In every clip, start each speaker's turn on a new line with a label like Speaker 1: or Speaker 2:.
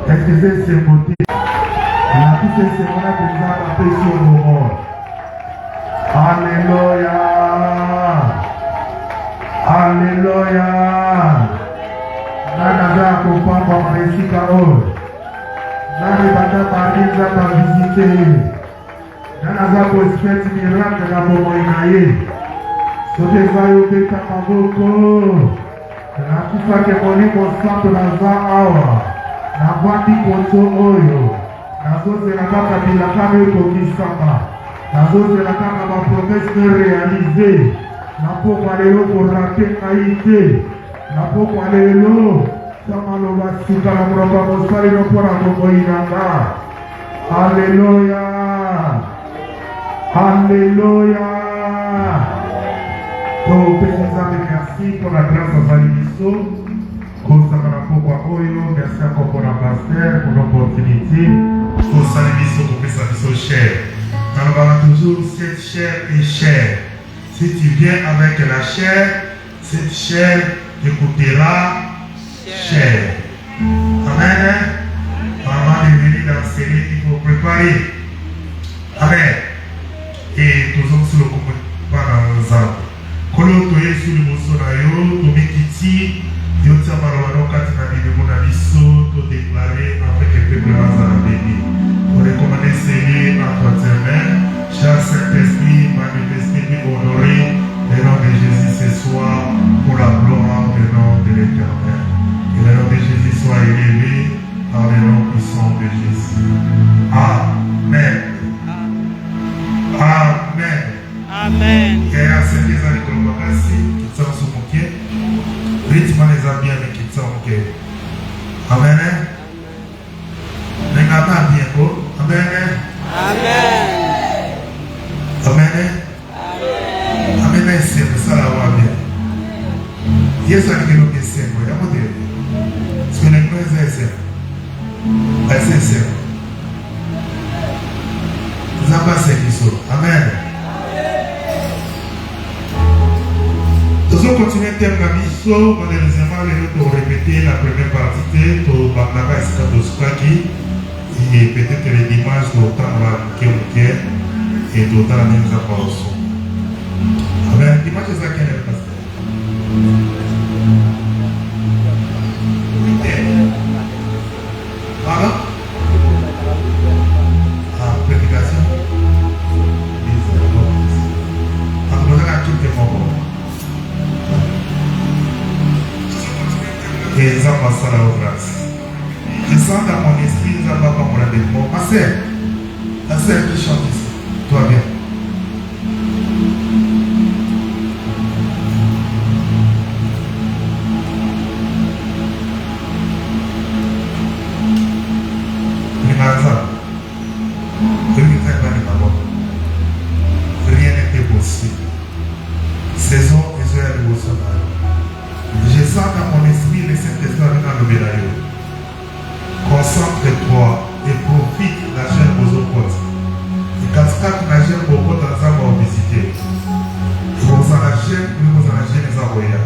Speaker 1: Est-ce que c'est ce côté? La plus c'est mon déjà la paix sur le monde. Alléluia. Alléluia. Nanaza kopamba maisika o. Nani bata pariza ta visiter. Nanaza ko expect miracle na bomo inaye. Sote zayo beta maboko. Na kufa ke molimo santo na za awa. Na bandi koto oyo. Na zote na kaka bila kame kokisama. Na zote na kaka ma promesse réalisée. Na pokwa lelo ko rate kaite. Na pokwa lelo sama lo basuka na mroba mosali no pora moko inanga. Alléluia. Alléluia. Donc merci pour la grâce à Validiso. Merci encore pour la pasteur, pour l'opportunité. Pour Validiso, pour que ça soit cher. Nous avons toujours cette chair et chair. Si tu viens avec la chair, cette chair te coûtera cher. Amen. Avant de venir d'enseigner, il faut préparer. Amen. Et toujours sur le commun, pas dans les arbres. Quand on est sur le Bolsonaro, on met Kiti, on tient par la roque, on a dit de mon avis, on déclaré après que le peuple va béni. On recommande Seigneur entre tes mains, cher Saint-Esprit, manifestez-nous honoré, le nom de Jésus ce soir, pour la gloire du nom de l'Éternel. Que le nom de Jésus soit élevé par le nom puissant de Jésus. Amen. Amen.
Speaker 2: Amen.
Speaker 1: Et à cette les années que l'on va passer, qui sont sur mon pied, rythme les amis avec qui sont mon pied. Amen. Amen. Amen.
Speaker 2: Amen.
Speaker 1: Amen. Amen. C'est ça la voix bien. Yes, I can look at the same way. I'm not there. So when I go as I say, Amen. Nous allons continuer à faire la mission. Malheureusement, nous allons répéter la première partie de Barnaba Eskadosukaki et peut-être les dimanches d'autant la Kéouké et d'autant la même apparation. Amen. Dimanche, c'est ça qui est le pasteur. Pardon? Prédication. Et ça passe à la grâce. Je sens dans mon esprit, ça va pas mon avec moi. Ma sœur qui chante ici, toi bien. Rien n'était possible. Saison Israël de Bolsonaro. Je sens dans mon esprit le Saint-Esprit dans le médaillon. Concentre-toi et profite de la chaîne aux autres. Et quand tu as la chaîne aux autres, ça va visiter. Vous en la chaîne, vous en la chaîne, les envoyés.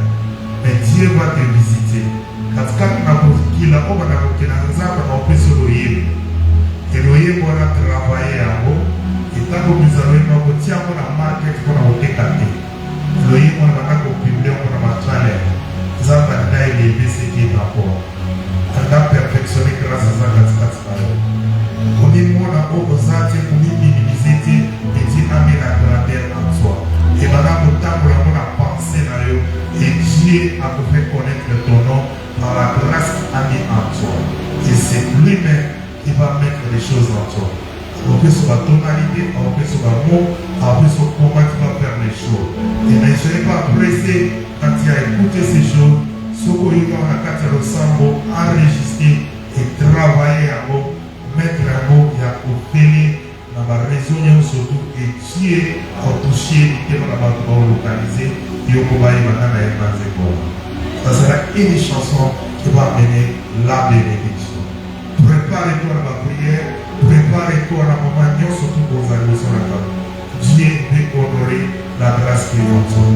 Speaker 1: Mais Dieu va te visiter. Quand tu as la qui l'a on va la sur l'oyer. Et l'oyer va travailler à vous. Et tant que vous avez une tiens pour la marque pour la haute qualité. L'oyer va publier pour la traîne. Ça va élever ce qui est rapport. On a perfectionné grâce à ça la casse. Comme il m'a dit, on a minimiser et dit amener la grandeur en soi. Et maintenant, au temps où on a pensé là, et Dieu a fait connaître ton nom par la grâce amenée en toi. Et c'est lui-même qui va mettre les choses en toi. On peut sur la tonalité, on peut sur le mot, on peut sur comment tu vas faire les choses. Et ne soyez pas pressé quand tu as écouté ces choses, ce qu'il y a dans la ensemble, enregistrer et travailler à vous, mettre à vous, il y a opéré dans la région surtout et Dieu a touché et dans la base localisée, et au combat il va dans la base. Ça sera une chanson qui va amener la bénédiction. Prépare-toi à la prière. Prépare-toi à la moment, surtout pour vous aller sur la table. Dieu veut honorer la grâce qui est en toi.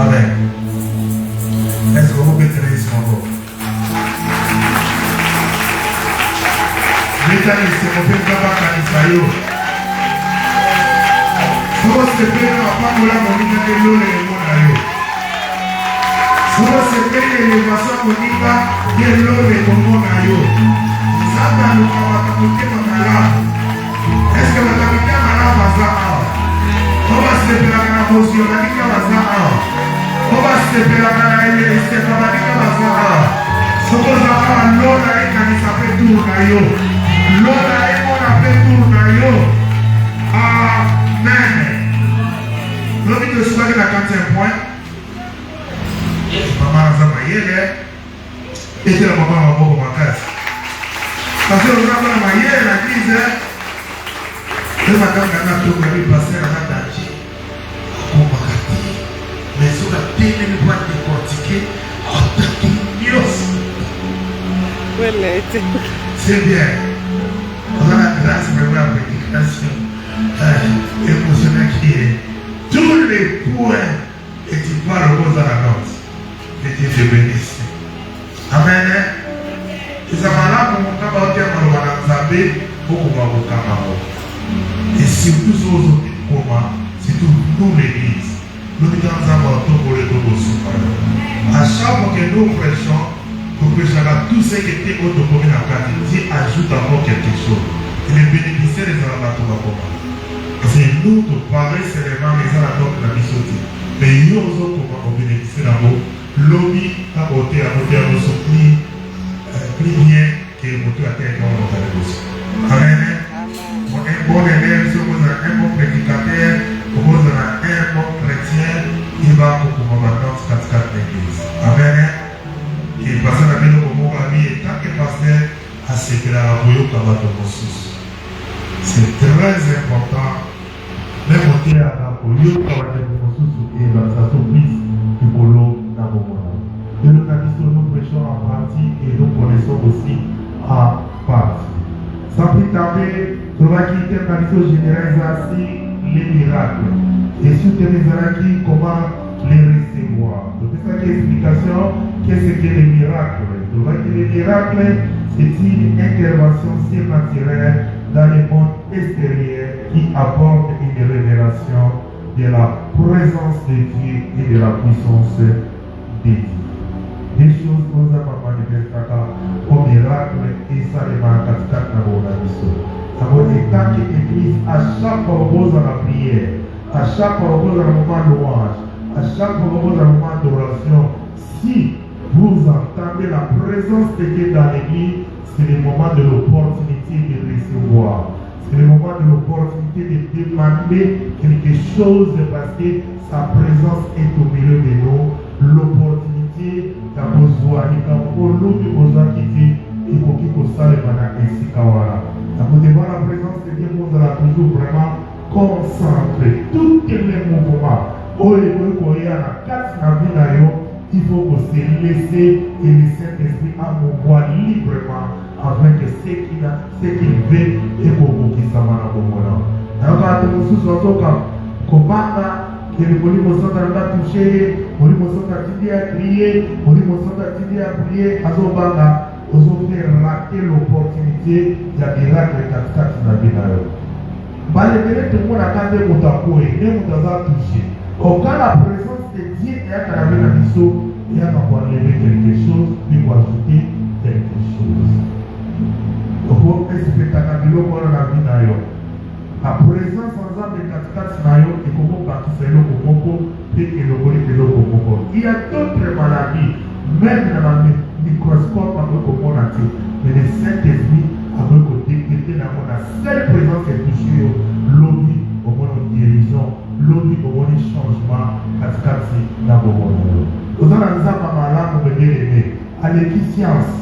Speaker 1: Amen. Est-ce que vous pouvez tenir ce moment? Mécanisme, on fait pas Kanisayo. Souvent c'est fait dans la Pamola, on dit que l'eau est monayo. Souvent c'est fait l'élévation, on dit que l'eau est monayo. Ça va nous faire malade. Est-ce que la famille malade va ça? On va se faire la motion, on va dire que ça. On va se faire la élection, on va dire que ça. Souvent ça va l'eau là et quand ça fait tout nayo. L'eau là et on a fait tout nayo. Amen. L'homme de soir de la 4e point. Maman Zama Yele. Et c'est la maman Mabo Makas. Parce que le maman Mama Yele la crise. Le matin Gana Togo lui passait à la danger. Mais sur la télé, nous doit décortiquer en tant qu'ignos. C'est bien. On a la grâce de la prédication émotionnelle qui est. Tous les points et tu parles aux à la note. Et Dieu te bénisse. Amen. Et ça va là pour mon camarade et surtout sur les autres comment, surtout nous l'église. Nous devons avoir tout pour les deux. À chaque fois que nous prêchons, nous prêchons à tout ce qui était autre pour la pratique. Dieu ajoute encore quelque chose. Et les bénéficiaires des amateurs comment. C'est nous qui parlons seulement les amateurs de la mission. Mais nous autres comment on bénéficie d'abord. L'OMI a voté à nos soutenir plus bien que le moteur à terre qu'on a négocié. Amen. Un bon élève, un bon prédicateur, un bon chrétien, il va pour maintenant 4 l'église. Amen. Et parce que la vie de mon ami est tant que pasteur à ce que la voyou comme à ton sous. C'est très important. Même au théâtre, la voyou comme à ton sous et la surprise du polo dans mon monde. Et nous prêchons en partie et nous connaissons aussi en partie. Sans plus tarder, nous allons quitter la mission générale les miracles. Et sur les miracles, comment les recevoir. Donc, c'est ça qui est l'explication. Qu'est-ce que les miracles? Donc, les miracles, c'est une intervention surnaturelle dans le monde extérieur qui apporte une révélation de la présence de Dieu et de la puissance de Dieu. Des choses qu'on a manifestées au miracle et ça les marque à la mission. Alors, tant qu'Église, à chaque fois qu'on pose la prière, à chaque fois qu'on pose un moment de louange, à chaque fois qu'on pose un moment d'adoration, si vous entendez la présence de Dieu dans l'Église, c'est le moment de l'opportunité de recevoir. C'est le moment de l'opportunité de demander quelque chose parce que sa présence est au milieu de nous. L'opportunité d'avoir besoin, qui dit, il faut qu'il faut ça le mana ainsi qu'awara. Devant la présence de Dieu, vous allez toujours vraiment concentrer tous les mouvements. Il faut que se laisser et le Saint-Esprit a mouvoir librement afin que ce qu'il veut et pour vous qui s'en va dans le moment. Alors, quand nous sommes que le police a touché, le police a crié, le police a prié, à son banga. Vous avez raté l'opportunité de la miracle de 4 dans la vie. Tout le monde a gardé mon tapou et même dans la touché. Quand la présence de Dieu est à la vie de la mission, il y a encore lever quelque chose, puis vous ajouter quelque chose. Il faut respecter la vie de la vie. La présence en de 4 dans il faut bâtir le coco, puis il y a d'autres maladies, même dans la microscope avec le monde entier. Mais le Saint-Esprit avec le décréter dans la seule présence est touchée, l'objet au monde de dirigeant, l'objet au monde de changement, cascade dans le monde. Nous allons nous pour me bien-aimer. Allez, qui science?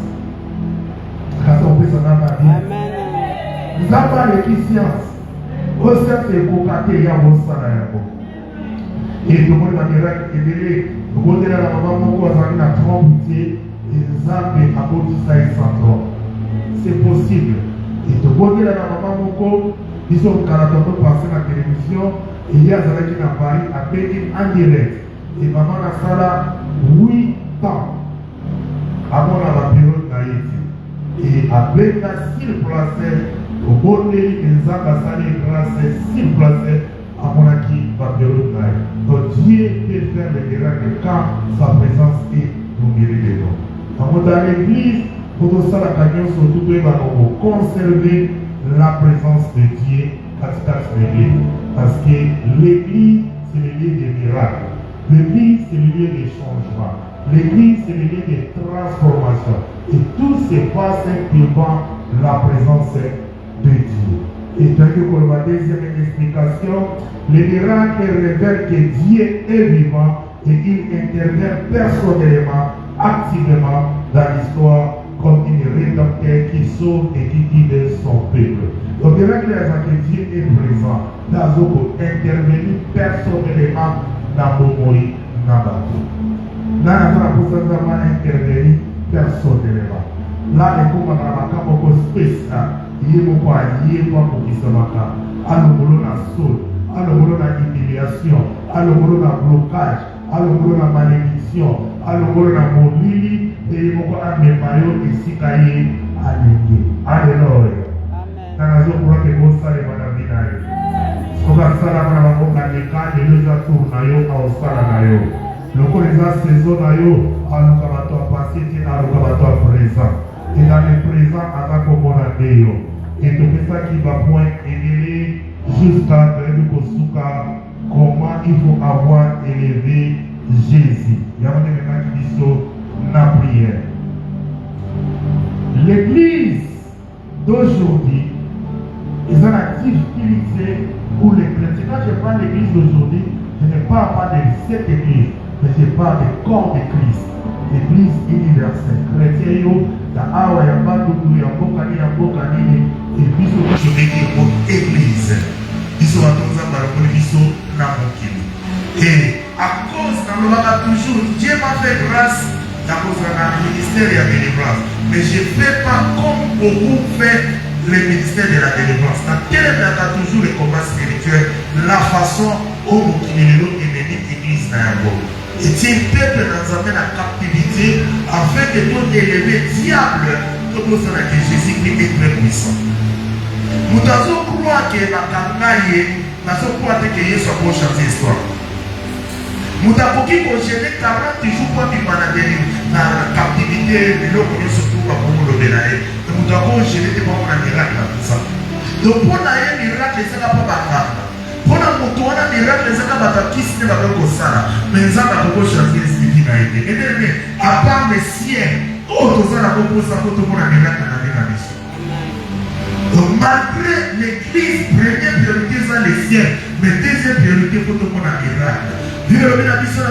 Speaker 1: Quand on peut s'en avoir bien. Nous allons aller qui science? Au sein de Kokate, il y a un salaire. Et tout le monde va dire que vous voulez la maman, vous avez la trompée. C'est possible. Et tout le monde la maman, ils sont passé à la télévision. Il y a des gens à Paris à Pékin en direct. Et maman a ça là 8 ans avant la période d'Haïti. et avec la s'il placé au bon des ambassades grâce s'il placé à mon acquis va période. Donc Dieu peut faire les miracles quand sa présence est au milieu de nous. Dans l'église, pour tout ça, la cagnon surtout pour conserver la présence de Dieu à l'église. Parce que l'église, c'est le lieu des miracles. L'église, c'est le lieu des changements. L'église, c'est le lieu des transformations. Et tout se passe devant la présence de Dieu. Et tant que pour la deuxième explication, les miracles révèlent que Dieu est vivant et il intervient personnellement, activement dans l'histoire comme une rédempteur qui sauve et qui guide son peuple. Le miracle est que Dieu est présent dans le intervenir personnellement dans le monde. Dans la intervenir personnellement. Là, il faut que nous spécial. Il faut que nous humiliation, blocage, malédiction, mobili, et il faut Alléluia. Et dans le présent, et tout ça qui va point élever jusqu'à comment il faut avoir élevé Jésus. Il y a maintenant qui dit la prière. L'église d'aujourd'hui est une activité pour les chrétiens. Quand je parle de l'église d'aujourd'hui, je ne parle pas de cette église, mais je parle du corps de Christ. L'église universelle. Chrétien, la awa ya bandu ya mbokani et biso je vais dire pour église. Biso batonza balakoli biso na mokili. Et à cause dans le toujours, Dieu m'a fait grâce à cause d'un ministère de la délivrance. Mais je ne fais pas comme beaucoup fait le ministère de la délivrance. Dans quel est toujours le combat spirituel, la façon dont nous ennemi église n'a pas. Et si le peuple nous amène à captivité, afin de nous élever diable, tout le monde que Jésus-Christ est très puissant. Nous devons croire que la cangaye, nous devons croire que Jésus soit pour chanter l'histoire. Nous devons gêner 40 jours pour vivre dans la captivité, mais là, nous surtout pour le bénaï. Nous devons gêner des bons miracles dans tout ça. Donc, pour un miracle, c'est pas grave. Pour un miracle, c'est pas qui se va mais ça va beaucoup changer ce qui a été. Et bien, à part les siens, autres ça va beaucoup ça pour tout le monde à miracle dans la mission. Donc, malgré l'église, première priorité, c'est les siens, mais deuxième priorité pour tout le monde à miracle. Vu le la mission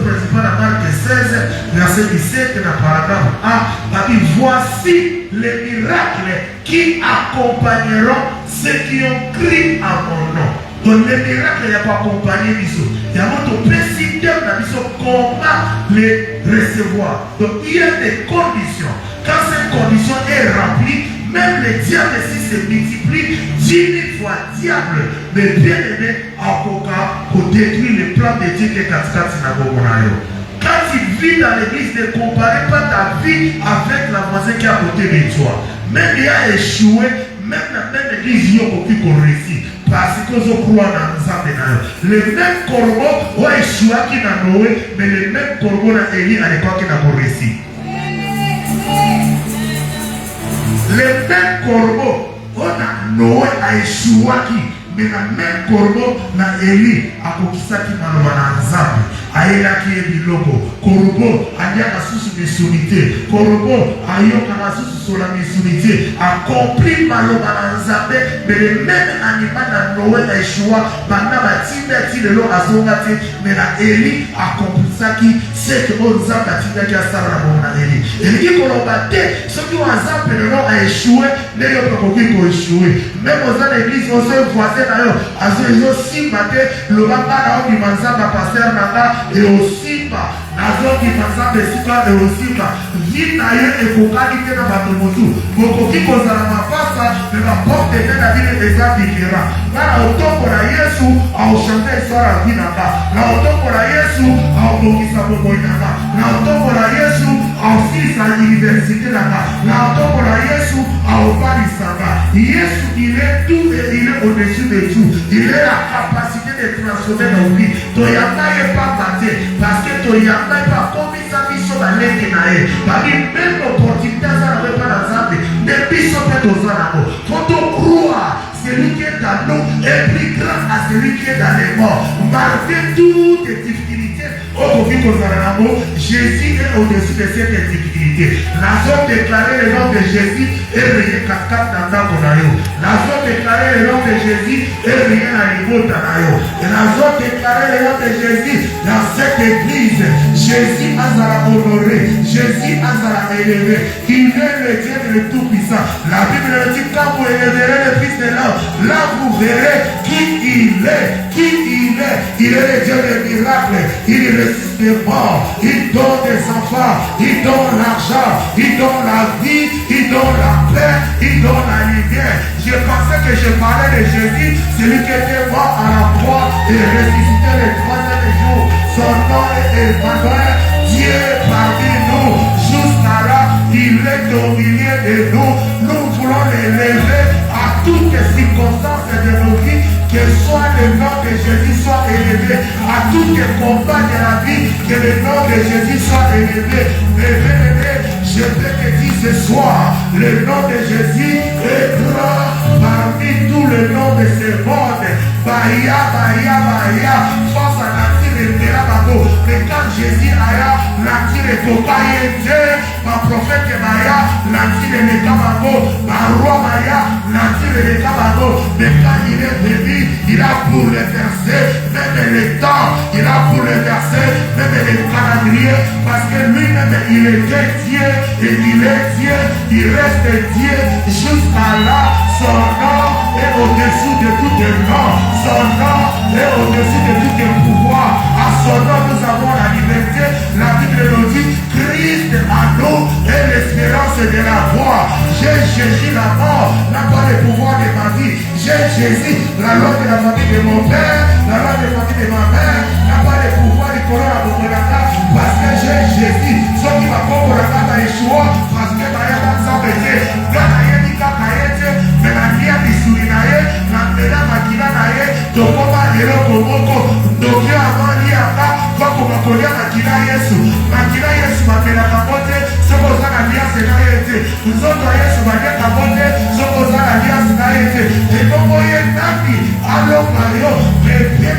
Speaker 1: principale à Marc 16, verset 17, dans le paragraphe A, il dit voici les miracles qui accompagneront ceux qui ont crié à mon nom. Donc les miracles, il n'y a pas accompagné Bisso. Il y a notre président dans Bisso, comment les recevoir. Donc il y a des conditions. Quand cette condition est remplie, même les diables si se multiplient 10 000 fois diable, mais bien aimé, en coca pour détruire le plan de Dieu qui est 4 synagogues. Quand tu vis dans l'église, ne comparez pas ta vie avec la voisine qui est à côté de toi. Même il a échoué, même la même église, il y a beaucoup qu'on réussit. Parce que je crois dans nous. Le même corbeau a échoué qui n'a Noé, mais le même corbeau a Élie à l'époque qui n'a pas réussi. Le même corbeau, on a Noé à échoué qui, mais le même corbeau n'a Élie à Kokisaki Malobana Nzambe. Aïla qui est biloko, corbeau, Aïaka sous missionité, corbeau, Aïoka sous la missionité, accompli Malobana Nzambe, mais le même animal n'a Noé à échoué, Bana Batinda qui le long à Zongate, mais la Élie accompli ça qui, c'est que on Nzambe Batinda qui a Sarah Mona Élie. Et il dit qu'on a battu, ceux qui ont Nzambe le long à échoué, les gens qui ont échoué. Même aux églises, aux voisins d'ailleurs, à ceux qui ont aussi battu, le baba qui m'a pasteur Nanga, et aussi pas nazo qui passe des histoires et aussi pas vie naïe et focalité dans votre motu beaucoup qui cause la mafasa mais la porte de la vie des gens différents là autant pour la Yesu à chanter histoire à vie nanga là autant pour la Yesu à obokisa bobo nanga là autant pour la Yesu à aosilisa université nanga na ntongo na Yesu aobalisanga. Yesu il est tout et il est au-dessus de tout. Il est la capacité de transformer nos vies. Toyamba ye pas batté parce que toyamba pas comme ça biso balenge na ye. Bali même opportunité ça n'avait pas dans Zambie. Des biso peut ozana ko. Quand on croit celui qui est dans nous est plus grand à celui qui est dans les morts. Malgré toutes les difficultés, Jésus est au-dessus de cette difficulté. Nous avons déclaré le nom de Jésus et rien cascade dans ta conayo. Nous avons déclaré le nom de Jésus et rien à niveau d'anayo. Nous avons déclaré le nom de Jésus dans cette église. Jésus a honoré, Jésus a élevé. Il est le Dieu de tout-puissant. La Bible dit quand vous élèverez le Fils de l'homme, là vous verrez qui il est, qui il est. Il est le Dieu des miracles, il ressuscite les morts, il donne des enfants, il donne l'argent, il donne la vie, il donne la paix, il donne la lumière. Je pensais que je parlais de Jésus, celui qui était mort à la croix et ressuscité le troisième jour. Son nom est Emmanuel, Dieu parmi nous. Jusqu'à là, il est au milieu de nous. Nous voulons l'élever à toutes les circonstances de nos vies. Que soit le nom de Jésus soit élevé à tous les combats de la vie, que le nom de Jésus soit élevé. Je peux te dire ce soir, le nom de Jésus est grand parmi tous les noms de ce monde. Bahia, Bahia, Bahia, force à nature et Mérababo. Mais quand Jésus a nature et Kokaye, ma prophète Bahia, nature et Mekababo, ma roi Bahia, nature et Mekababo. Mais quand il est venu, il a pour les versets, même les temps, il a pour les versets, même les calendriers, parce que lui-même, il était Dieu, et il est Dieu, il reste Dieu, jusqu'à là, son nom est au-dessus de tous les noms, son nom est au-dessus de tous les pouvoirs, à son nom nous avons la liberté, la Bible nous dit, Christ en nous est l'espérance de la foi. J'ai Jésus la mort, n'a pas le pouvoir de ma vie, j'ai Jésus, la loi de la famille de mon père, la loi de la famille de ma mère, n'a pas le pouvoir de courir à mon parce que j'ai Jésus, ce qui va pour la carte à Yeshua, parce que ma y'a pas ça baiser, quand la y'a dit qu'à Kaïté, mais la vie a dit Sourinaye, la mena makina naye, donc on va dire au Komoko, donc il y a avant l'y a pas, quoi qu'on va connaître makina Yesu, ma mena capote, ce qu'on a la vie à Sénaïté, nous autres Yesu va dire capote, ce qu'on a la vie à Sénaïté, et donc on y est nabi, alors Mario, mais bien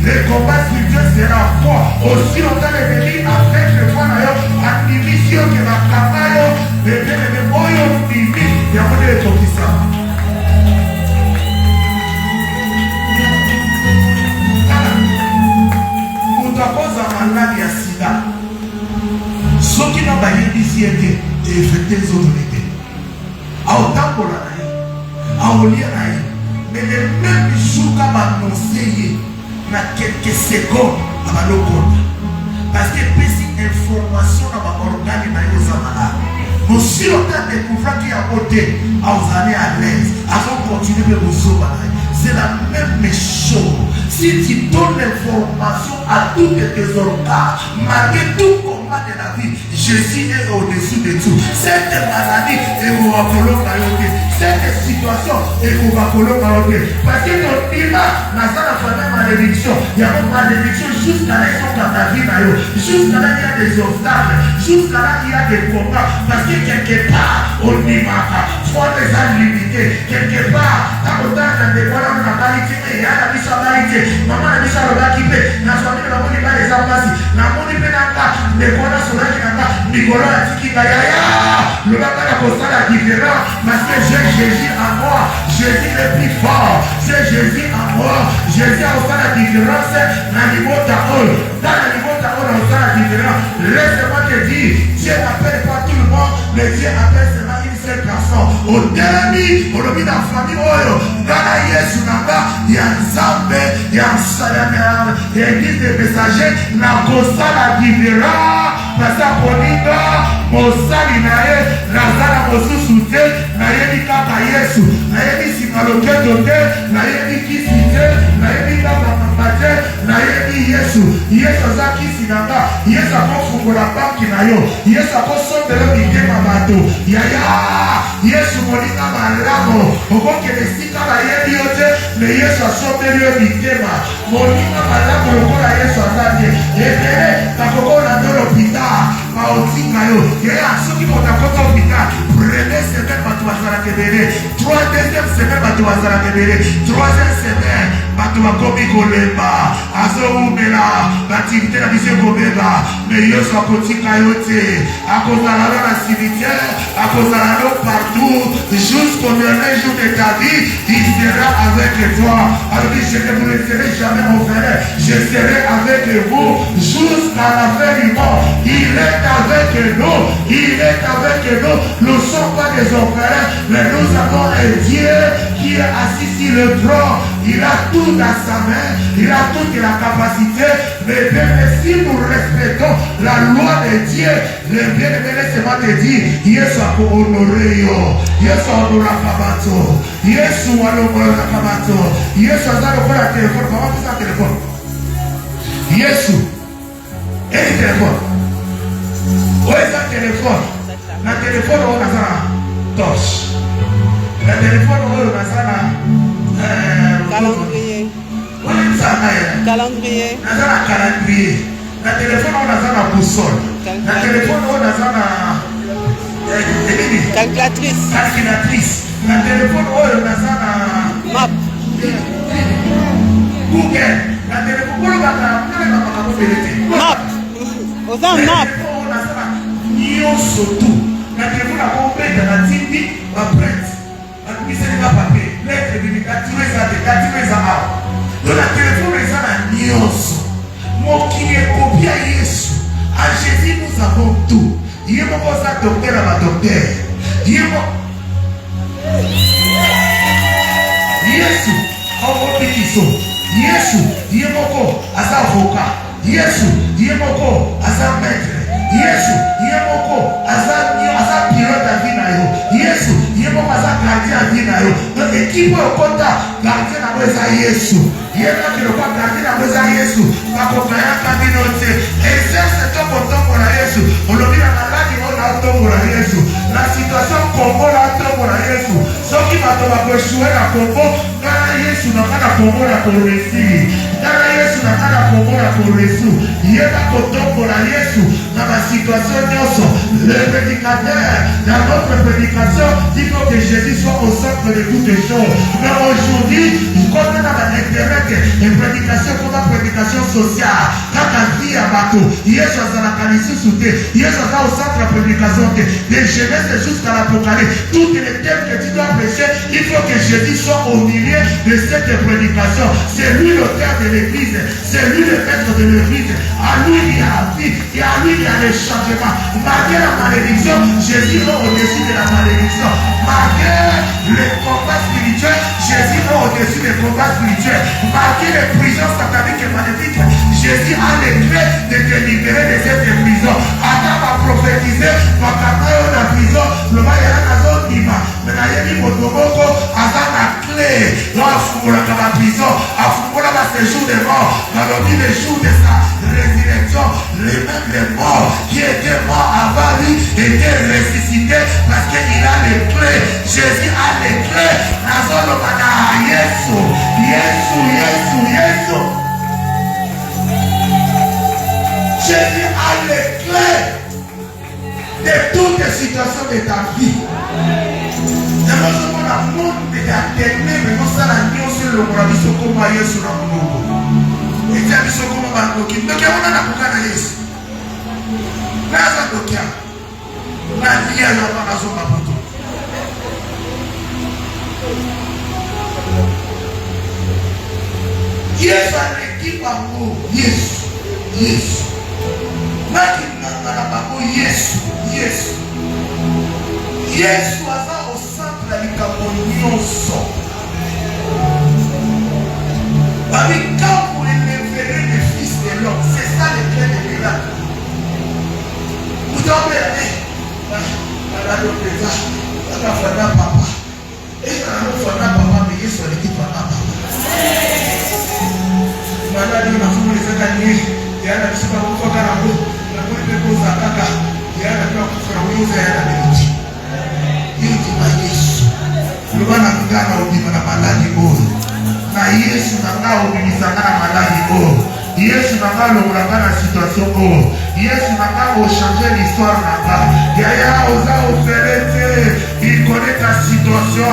Speaker 1: les combats spirituels c'est la foi. Aussi longtemps l'ennemi avec le foi d'ailleurs, à l'émission que ma campagne, les bien les moyens divins, il y a pas de l'étoffissant. Pour ta cause à malade, il y a sida. Ceux qui n'ont pas eu ici été et effectué les autorités. À autant pour la naïe, à au lire naïe, mais les mêmes jours qu'à m'annoncer, na quelques secondes à ma loconde parce que petite information dans ma organe na yo zamala nous si on a découvert qu'il y a côté à vous aller à l'aise avant de continuer de vous sauver c'est la même chose si tu donnes l'information à tous tes organes malgré tout combat de la vie Jésus est au-dessus de tout cette maladie et vous rappelons cette situation et vous rappelons parce que ton climat n'a pas la malédiction il y a une malédiction jusqu'à là dans ta vie jusqu'à là il y a des obstacles jusqu'à là il y a des combats parce que quelque part on n'y va pas foi des âmes limitées quelque part quand on a des voilà on a qualité il y a la bisabilité maman la bisabilité la famille la bonne les âmes la bonne pénata les voilà sur la qui Nicolas a dit qu'il y a le matin la constat la différence parce que j'ai Jésus en moi Jésus est plus fort c'est Jésus en moi Jésus a aussi la différence dans le niveau d'Aol dans le niveau d'Aol on sent la différence laisse-moi te dire Dieu n'appelle pas tout le monde mais Dieu appelle seulement une seule personne au dernier au lobby de la famille dans la Yesu nanga il y a Nzambe il y a l'église des messagers n'a constat la différence parce que Boninga, Mosali nae, Lazara Mosusu te, nayebi kaka Yesu, nayebi simaloke tote, nayebi kisi te, nayebi kaka mamba te, nayebi Yesu aza kisi na nga Yesu akofungola banki na yo Yesu akosondela mitema bato yaya Yesu molinga malamu okokende esika bayebi yo te me Yesu asondeli yo mitema molinga malamu lokola Yesu aza te ebele bakokola ndo lopita baotinga yo yaya soki moto akota opita premier semaine bato bazalaka ebele deuxième semaine bato bazalaka ebele troisième semaine bato bakomi kolemba azoumela baaktivité na biso ekobeba me Yesu akotika yo te akozala yo na cimetière akozala yo partout jusqu'au dernier jour de ta vie il sera avec toi alors je ne vous laisserai jamais mon frère je serai avec vous jusqu'à la fin du monde il est avec nous nous ne sommes pas des orphelins mais nous avons un Dieu qui est assis sur le trône il a tout dans sa main il a toute la capacité mais bien si nous respectons la loi de Dieu le bien-aimé laisse-moi te dire Yesu ako honoré yo Yesu honoraka bato Yesu alongolaka bato Yesu aza lokola téléphone comment pesa téléphone Yesu et téléphone oeza téléphone na téléphone oyo naza na torche na téléphone oyo naza na
Speaker 2: calendrier
Speaker 1: calendrier naza na calendrier na téléphone oyo naza na boussole na téléphone oyo naza na calculatrice na téléphone oyo naza na
Speaker 2: map
Speaker 1: Google na téléphone oyo bakaka mobelete
Speaker 2: map oza map
Speaker 1: nyonso tu na téléphone akobeta na tindi baprete bakumiseli bapape lettre bibi katiro eza te katiro eza awa to na téléphone eza na nyonso mokili ekopia Yesu à Jésus nous avons tout ye moko oza docteur na badocteur Yesu aobikiso Yesu ye moko aza avocat Yesu ye moko aza maître Yesu ye moko aza pilote à vie na yo Yesu ye moko aza gardien à vie na yo donc équipe okota gardien na eza Yesu ye kaki lokwa gardien na eza Yesu bakokayaka bino te exerce tokotombola Yesu olobi na maladi oyo naotombola Yesu na situation Congo naotombola Yesu soki bato bakoeshue na Congo ngana Yesu nanga na Congo na koresili ngana Yesu nanga na Congo na koresu ye bakotombola Yesu na basituation nyonso le prédicateur dans notre prédication il faut que Jésus soit au centre de toutes les choses mais aujourd'hui comme on a l'internet une prédication comme une prédication sociale kaka vie ya bato Yesu azalaka lisusu te Yesu aza au centre de la prédication te de Genèse jusqu'à l'Apocalypse toutes les thèmes que tu dois prêcher il faut que Jésus soit au milieu de cette prédication c'est lui l'auteur de l'église c'est lui le maître de l'église à lui il y a la vie et à lui il y a le changement malgré la malédiction Jésus va au-dessus de la malédiction malgré les combats spirituels Jésus va au-dessus des combats spirituels malgré les prisons sataniques et maléfiques Jésus a les clés de te libérer de cette prison Adam a prophétisé bakanga yo na prison le bayela na zondima mais na yebi moto moko aza na clé yo afungolaka ba prison afungola ba séjour de mort nalobi le jour de sa résurrection les mêmes les morts qui étaient morts avant lui étaient ressuscités parce qu'il a les clés Jésus a les clés nazoloba na Yesu Jésus a les clés de toutes les situations de ta vie. Et moi, je vois la monde de ta tête, mais non, ça la nuit, c'est le brabiso comme à Yesu na mungu. Et tu as dit ce comme à Bangoki. Donc, on a la bouca na Yesu. Naza Dokia. La vie à la banazo mapoto. Yesu a l'équipe à vous. Yesu. Yesu aza au centre ya likambo nyonso quand vous élèverez le fils de l'homme c'est ça le clé de miracle vous tombez papa et papa mais Yesu aleki papa maladi kaka ni yana kusema kwa kana ngo na kwende koza kaka yana kwa kufurahiza yana miti hiyo kwa Yesu Lubana ngana ubima na maladi bora na Yesu ngao ubimizana maladi bora Yesu ngalo ulangana situation bora Yesu ngao changer l'histoire là-bas yaya oza oferete il connaît ta situation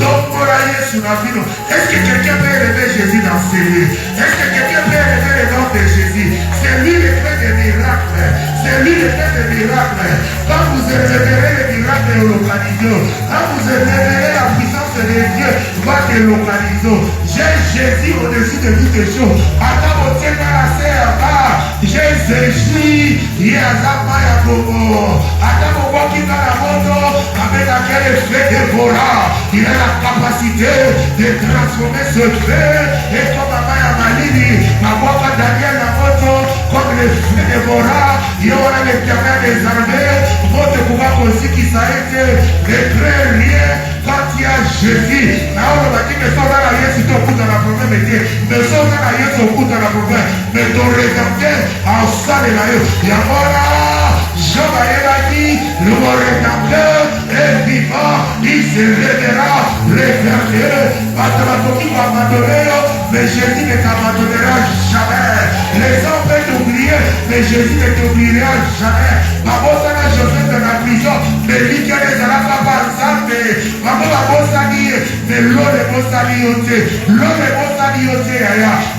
Speaker 1: donc pour Yesu na vino est-ce que quelqu'un peut élever Jésus dans ses lieux est-ce que quelqu'un peut élever le nom de Jésus c'est lui le fait des miracles c'est lui le fait des miracles quand vous élèverez les miracles localisés quand vous élèverez la puissance de Dieu va te localiser j'ai Jésus au-dessus de toutes les choses attends mon Dieu dans la serre j'ai Jésus Yazama Yagogo attends mon bon qui dans la moto avec laquelle fait dévorer il a la capacité de transformer ce feu et comme Maya Malini ma voix Daniel la moto comme le feu dévorer il y aura l'éternel des armées votre pouvoir aussi qui ça a été ne crée rien quand il y a Jésus là on va dire que ça va la Yesu au bout de la problème mais ça va la Yesu au bout de la problème mais ton rédempteur en salle là il y a voilà Job a dit le rédempteur est vivant il se révélera l'éternel qui va abandonner mais Jésus ne t'abandonnera jamais les hommes peuvent t'oublier mais Jésus ne t'oubliera jamais maman ça Joseph dans la prison mais lui qui est dans la capacité maman la bosse a dit mais l'eau de bosse a dit l'eau de bosse a dit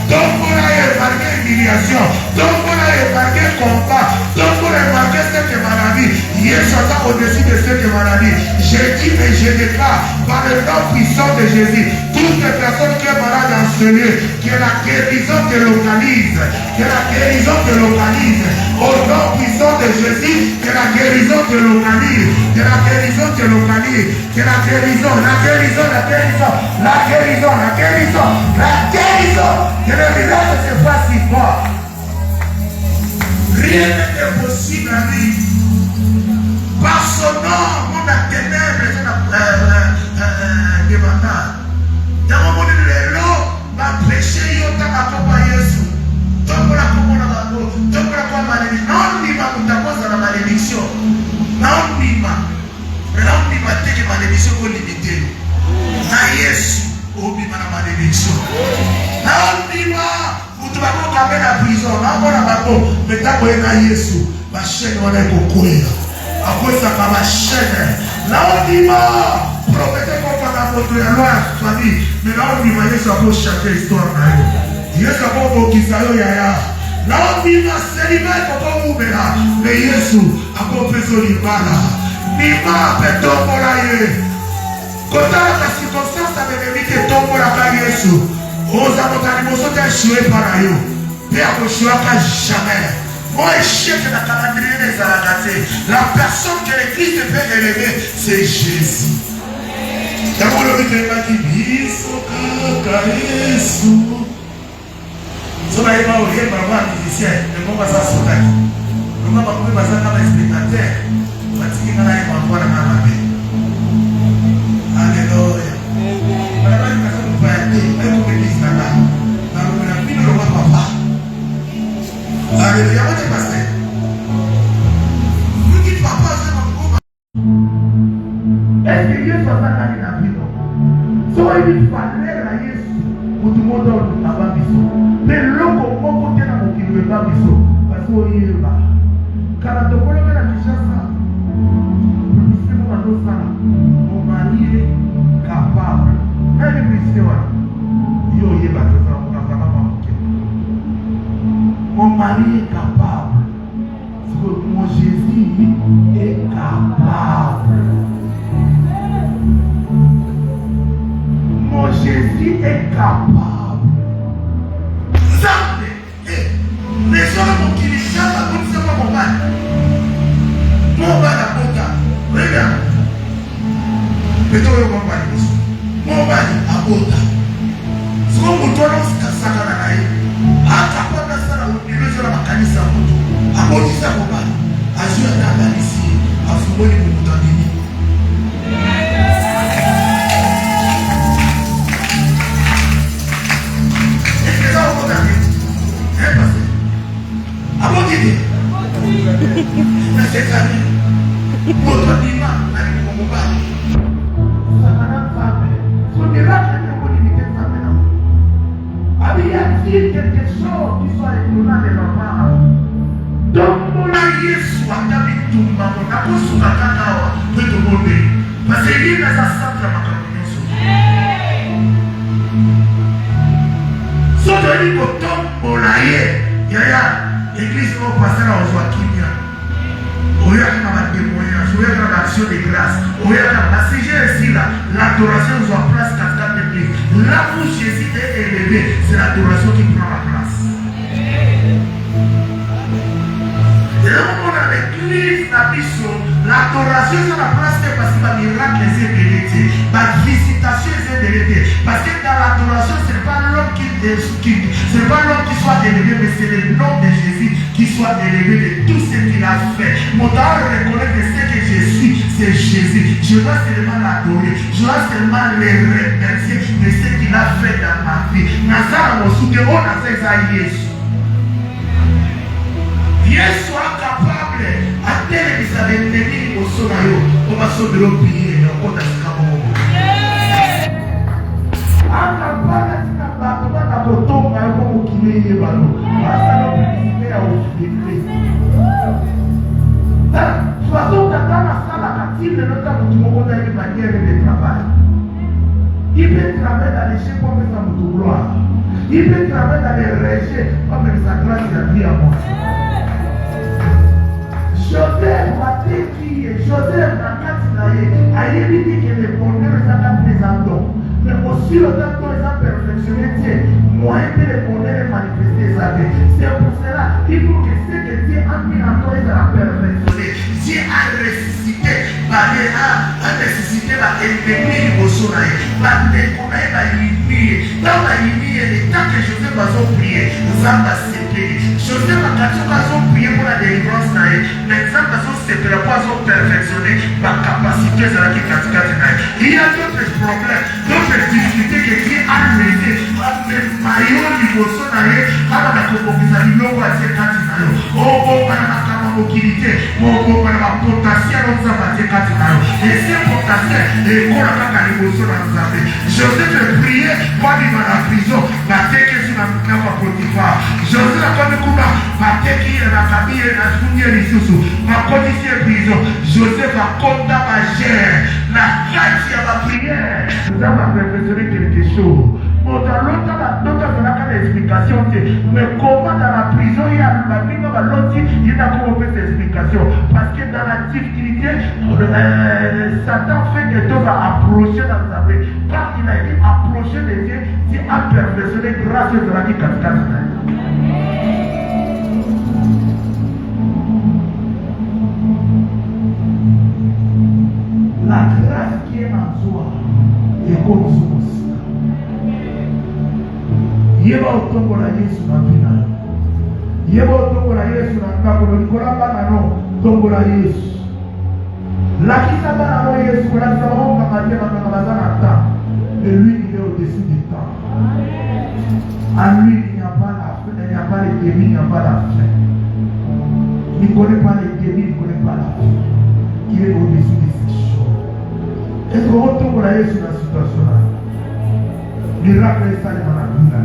Speaker 1: donc on a épargné humiliation donc on a épargné combat donc on a épargné cette maladie Yesu est au-dessus de cette maladie j'ai dit mais je déclare par le nom puissant de Jésus toutes les personnes qui sont malades dans ce lieu que la guérison te localise que la guérison te localise au nom puissant de Jésus que la guérison te localise que la guérison te localise que la guérison que le miracle se fasse si fort rien n'est possible à lui par son nom mon ténèbres demandant dans mon monde de l'eau ma péché yota makopa Yesu tombola komona bango tombola kwa malédiction non ni ma mutakoza na malédiction non ni ma teke malédiction ko limité na Yesu obima na malédiction non ni ma mutubako kambe na prison na mona bango metako na Yesu ba chaîne wana ekokwela akwesa kama chaîne na obima prophète comme la moto ya loi famille mais là on imagine ça pour chaque histoire na yo Yesu ako kisayo yaya na obima célibataire ko mubela mais Yesu ako peso libala bima petombola ye kotala ka circonstance abebelike tombola ka Yesu oza motani mosote choué par yo pe akoshwaka jamais mon échec dans la calendrier des Aragatés la personne que le Christ peut élever c'est Jésus d'abord le Christ m'a dit biso kaka Yesu soba yeba oye baba musicien le mot basa sotaki le mot baba basa kama spectateur batiki ngana ye mambwana na mabe alléluia baba ni kasa mpayate ayo kumekisi nana na lumena bino lo papa alléluia wote pasteur vous dites papa c'est mon groupe est-ce que Dieu soit dans la vie so il parler à Yesu tout le monde n'a pas biso mais l'homme au côté na mokili n'a pas biso parce que il va quand tu vois la Kinshasa c'est mon ado sana mon mari est capable elle est christian yo yeba ça on a pas mon mari est capable parce que mon Jésus est capable mon Jésus est capable. Les hommes qui disent ça, c'est mon mal. Mon mal à Bota. Regarde. Mettons le mon mal. Mon mal à Bota. Ce qu'on vous donne, c'est un sac à la naïe. À ta part, ça, on lui met sur la macanisse à Boto. À Boto, ça, mon mal. À jouer à la ici. À fouiller le Boutandini. qui soit étonnant de ma part. Donc, mon aïe soit avec tout le monde. La cause sur la cacao, peut te demander. Parce qu'il y a des centres à ma communion. Si tu dis que ton mon aïe, il y a l'église qui va passer là aux Joachim. Il y a des témoignages, il y a des actions de grâce. Si j'ai ici là, l'adoration soit place 4 de plus. Là où Jésus est élevé, c'est l'adoration qui prend la place. Et là où on a l'église, l'adoration sur la place, c'est parce que le miracle est vérité. La visitation est vérité. Parce que dans l'adoration, ce n'est pas l'homme c'est pas l'homme qui soit élevé, mais c'est le nom de Jésus qui soit élevé de tout ce qu'il a fait. Mon temps reconnaître que ce que je suis, c'est Jésus. Je dois seulement l'adorer. Je dois seulement le remercier de ce qu'il a fait dans ma vie. Nazara mon soutien, on a fait ça Jésus. Dieu soit capable à tel que ça devienne au soleil, on va sauver le pays et on va se camoufler. Il peut travailler dans les chefs comme ça pour gloire. Il peut travailler dans les rejets comme sa grâce a vie à moi. Joseph a dit Joseph a dit que le bonheur est un présent. Mais aussi le temps où ils ont perfectionné, moyen que le bonheur est manifesté. C'est pour cela qu'il faut que ce que Dieu a mis en toi, il a perfectionné. Dieu a ressuscité, a ressuscité, a élevé au soleil, a découvert, a illuminé. Dans la lumière, le temps que Joseph a prié, nous avons séparé. Joseph a prié pour la délivrance, mais nous avons séparé pour perfectionner ma capacité à la il y a d'autres problèmes, d'autres difficultés que Dieu a laissées. Mais maillot niveau sonaïe, avant la composition, il y a potentiel, et ce potentiel est pour la Joseph a prié pour vivre dans la prison, Joseph a comme Kuba, Joseph a compté ma chair, la grâce à ma prière. Nous avons perfectionné quelque chose. Dans l'autre explication, mais comment dans la prison il y a l'autre, il y a cette explication. Parce que dans la difficulté, Satan fait que Dieu va approcher dans sa vie. Quand il a été approché de Dieu, Dieu a perfectionné grâce à la vie la grâce qui est en toi est comme ce. Yeba otongo la Yesu na pina. Yeba otongo la Yesu na ngako nikola bana no tongo la Yesu. La kisa bana no Yesu la sababu kama jema kama bazana ta. Et lui il est au-dessus du temps. À lui il n'y a pas la fin, il n'y a pas les débits, il n'y a pas la fin. Il ne connaît pas les débits, il ne connaît pas la fin. Il est au-dessus de ces choses. Est-ce qu'on retombe la Yesu dans la situation là? Miracle est ça dans la vie là.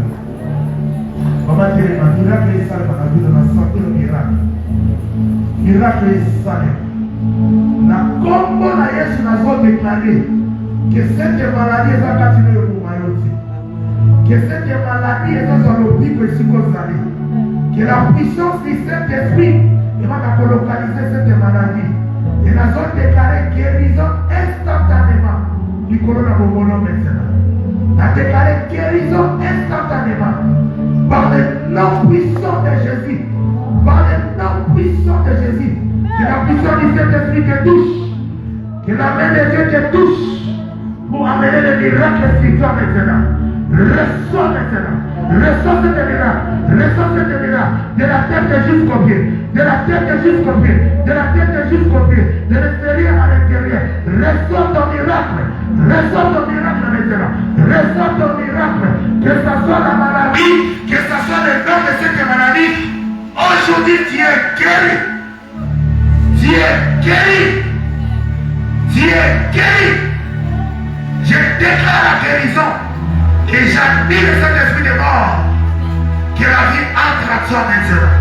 Speaker 1: Maman dit, miracle est ça dans la vie, on a senti le miracle. Miracle est ça. La combo la Yesu n'a pas déclaré que cette maladie est continuer pour Mayoti. Que cette maladie est dans le pic et psychosalé. Que la puissance du Saint-Esprit va localiser cette maladie. Et la zone déclarée guérison instantanément. Du corona maintenant. A déclaré guérison instantanément par le nom puissant de Jésus. Par le nom puissant de Jésus. Que la puissance du Saint-Esprit te touche. Que la main de Dieu te touche pour amener le miracle sur toi maintenant. Reçois maintenant. Reçois ce miracle. Reçois ce miracle. De la tête jusqu'au pied. De la tête jusqu'au pied. De la tête jusqu'au pied. De l'extérieur à l'intérieur. Reçois ton miracle. Reçois ton miracle maintenant. Reçois ton miracle. Que ce soit la maladie, que ce soit le nom de cette maladie. Aujourd'hui, tu es guéri. Tu es guéri. Tu es guéri. Je déclare la guérison. Et j'admire cet esprit de mort Que la vie entre à toi maintenant.